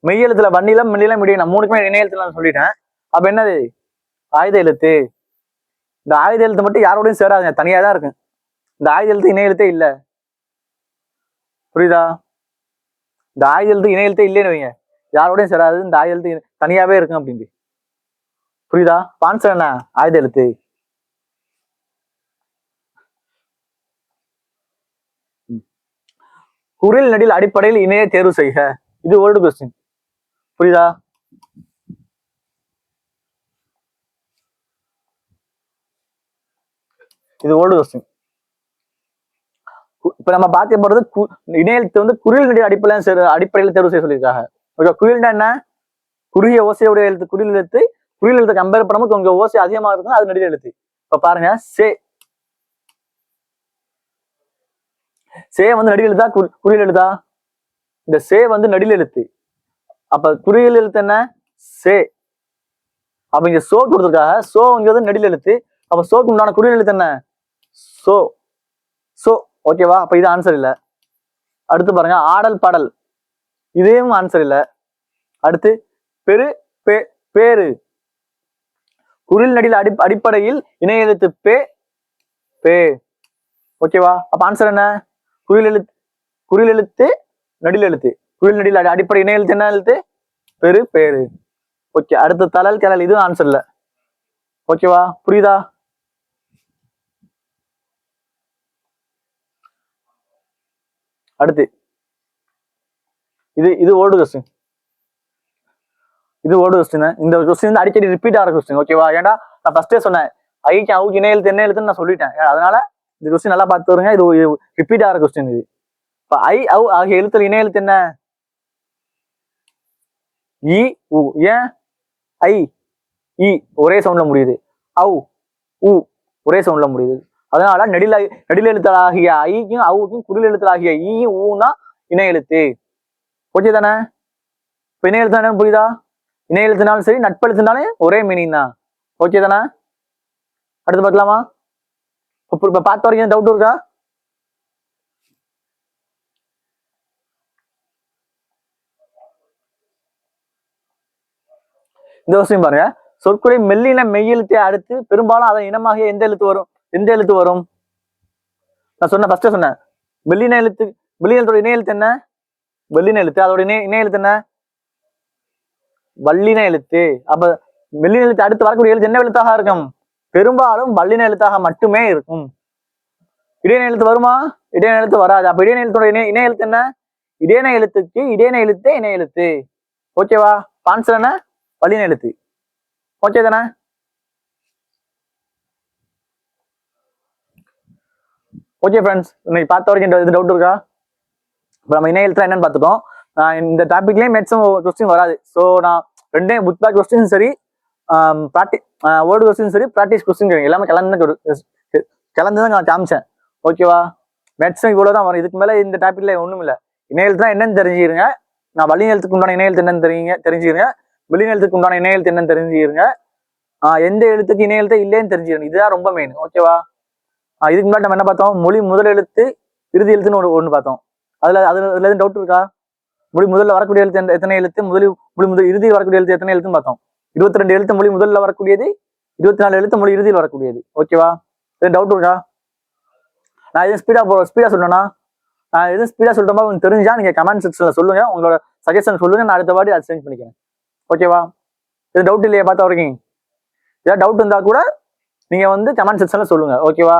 மெய் எழுத்துல வன்னிலம் மெல்லிலம் இடையினம் மூணுக்குமே இணை எழுத்துல நான் சொல்லிட்டேன். அப்ப என்னது? ஆயுத எழுத்து. இந்த ஆயுத எழுத்து மட்டும் யாரோடையும் சேராதுங்க, தனியா தான் இருக்கு. இந்த ஆயுத எழுத்து இணை எழுத்தே இல்ல. புரியுதா? இந்த ஆயுத எழுத்து இணை எழுத்தே இல்லைன்னு வைங்க, யாரோடையும் சேராது, இந்த ஆயுத எழுத்து தனியாவே இருக்கும் அப்படின்ட்டு. புரியுதா? ஆன்சர் என்ன? ஆயுத எழுத்து. குரில் நடில் அடிப்படையில் இணையை தேர்வு செய்க. இது ஓல்டு கொஸ்டின். புரியுதா? இது ஓல்டு கொஸ்டின். இப்ப நம்ம பார்க்க போறது இணையெழுத்து வந்து குரில் நடி அடிப்படையில் தேர்வு செய்ய சொல்லியிருக்காங்க. ஓகே, குரில்னா என்ன? குறுகிய ஓசையுடைய எழுத்து குரில் எழுத்து. குரில் எழுத்து கம்பேர் பண்ணும்போது கொஞ்சம் ஓசை அதிகமா இருக்கும், அது நடிகை எழுத்து. இப்ப பாருங்க, சே வந்து நடிகை எழுத்தா குரில் எழுத்தா? இந்த சே வந்து நடில் எழுத்து. அப்ப குரில் எழுத்து என்ன? சே. அப்ப இங்க சோ கொடுத்துருக்காங்க, சோங்கிறது நடில் எழுத்து. அப்ப சோக்கு உண்டான குரில் எழுத்து என்ன? சோ. சோ. ஓகேவா? அப்ப இது ஆன்சர் இல்ல. அடுத்து பாருங்க, ஆடல் பாடல், இதையும் ஆன்சர் இல்ல. அடுத்து பெரு பேரு, குரில் நடில் அடிப்படையில் இணை எழுத்து பே. ஓகேவா? அப்ப ஆன்சர் என்ன? குரில் எழுத்து நடில் எழுத்து. குரில் நடில் அடிப்படை இணை எழுத்து என்ன எழுத்து? பேரு. ஓகே, அடுத்து தலல் கிளல், இதுவும் ஆன்சர் இல்ல. ஓகேவா? புரியுதா? அடுத்து இது ஓல்டு கொஸ்டின். இது ஓல்டு கொஸ்டின். இந்த கொஸ்டின் வந்து அடிக்கடி ரிப்பீட் ஆகிற கொஸ்டின். ஓகேவா? ஏன்னா நான் ஃபர்ஸ்டே சொன்னேன், ஐக்கு அவுக்கு இணை எழுத்து என்ன எழுத்துன்னு நான் சொல்லிட்டேன். அதனால இந்த கொஸ்டின் நல்லா பார்த்து வருங்க. இது ரிப்பீட் ஆகிற கொஸ்டின். இது இப்ப ஐ அவு ஆகிய எழுத்துல இணை எழுத்து என்ன? இ உ. ஏன்? ஐ இ ஒரே சவுண்ட்ல முடியுது, அவு உ ஒரே சவுண்ட்ல முடியுது. அதனால நெடில் எழுத்தலாகிய ஐக்கும் அவுக்கும் குரில் எழுத்தலாகிய ஈயும் ஊன்னா இணை எழுத்து. ஓகே தானே? இப்ப இணை எழுத்து என்னன்னு புரியுதா? இணை எழுத்துனாலும் சரி, நட்பெழுத்துனாலும் ஒரே மீனிங் தான். ஓகே தானே? அடுத்து பார்க்கலாமா? இப்ப பார்த்த வரைக்கும் டவுட் இருக்கா? இந்த விஷயம் பாருங்க, சொற்குறை மெல்லின மெய்யெழுத்தை அடுத்து பெரும்பாலும் அதன் இனமாக எந்த எழுத்து வரும்? நான் ஃபர்ஸ்ட் சொன்னேன், மெல்லின எழுத்தோட இணை எழுத்து என்ன? வெள்ளின எழுத்து. அதோட இணை எழுத்து என்ன? வல்லின எழுத்து. அப்ப மெல்லின எழுத்து அடுத்து வரக்கூடிய எழுத்து என்ன எழுத்தாக இருக்கும்? பெரும்பாலும் வல்லின எழுத்தாக மட்டுமே இருக்கும். இடையின எழுத்து வருமா? இடையின எழுத்து வராது. அப்ப இடையின எழுத்தோட இணை எழுத்து என்ன? இடையின எழுத்துக்கு இடையின எழுத்தே இணை எழுத்து. ஓகேவா? ஆன்சர் என்ன? வல்லின எழுத்து. ஓகே தானே? ஓகே ஃப்ரெண்ட்ஸ், இன்னைக்கு பார்த்த வரைக்கும் இது டவுட் இருக்கா? இப்போ நம்ம இணை எழுத்து என்னன்னு பார்த்துட்டோம். இந்த டாபிக்லேயே மேக்ஸிமம் கொஸ்டின் வராது. ஸோ நான் ரெண்டே புக் பேக் கொஸ்டின் சரி, வேர்டு கொஸ்டின் சரி, ப்ராக்டிஸ் கொஸ்டின் எல்லாமே கலந்து தான் நான் காமிச்சேன். ஓகேவா? மேக்ஸிமம் இவ்வளோதான் வரும். இதுக்கு மேலே இந்த டாபிக்ல ஒன்றும் இல்லை. இணை எழுத்து தான் என்னன்னு தெரிஞ்சுக்கிறீங்க. நான் வல்லின எழுத்துக்கு உண்டான இணை எழுத்து என்னன்னு தெரிஞ்சுக்கிறீங்க. வெளி எழுத்துக்கு உண்டான இணை எழுத்து என்னன்னு தெரிஞ்சுக்கிறீங்க. எந்த எழுத்துக்கு இணை எழுத்து இல்லைன்னு தெரிஞ்சுக்கிறீங்க. இதுதான் ரொம்ப மெயின். ஓகேவா? இதுக்கு முன்னாடி நம்ம என்ன பார்த்தோம்? மொழி முதல் எழுத்து இறுதி எழுத்துன்னு ஒன்று பார்த்தோம். அதுல எதுவும் டவுட் இருக்கா? மொழி முதல்ல வரக்கூடிய எழுத்து எத்தனை எழுத்து? மொழி முதல் இறுதியில் வரக்கூடிய எழுத்து எத்தனை எழுத்துன்னு பார்த்தோம். 22 எழுத்து மொழி முதல்ல வரக்கூடியது, 24 எழுத்து மொழி இறுதியில் வரக்கூடியது. ஓகேவா? எதுவும் டவுட் இருக்கா? நான் எதுவும் ஸ்பீடா சொல்லணும்னா, நான் எதுவும் ஸ்பீடா சொல்ற மாதிரி உங்களுக்கு தெரிஞ்சா நீங்க கமெண்ட் செக்ஷன்ல சொல்லுங்க. உங்களோட சஜஷன் சொல்லுங்க, நான் அடுத்த வாட்டி அதை சேஞ்ச் பண்ணிக்கிறேன். ஓகேவா? எதுவும் டவுட் இல்லையா பார்த்த வரைக்கும்? ஏதாவது டவுட் இருந்தா கூட நீங்க வந்து கமெண்ட் செக்ஷன்ல சொல்லுங்க. ஓகேவா?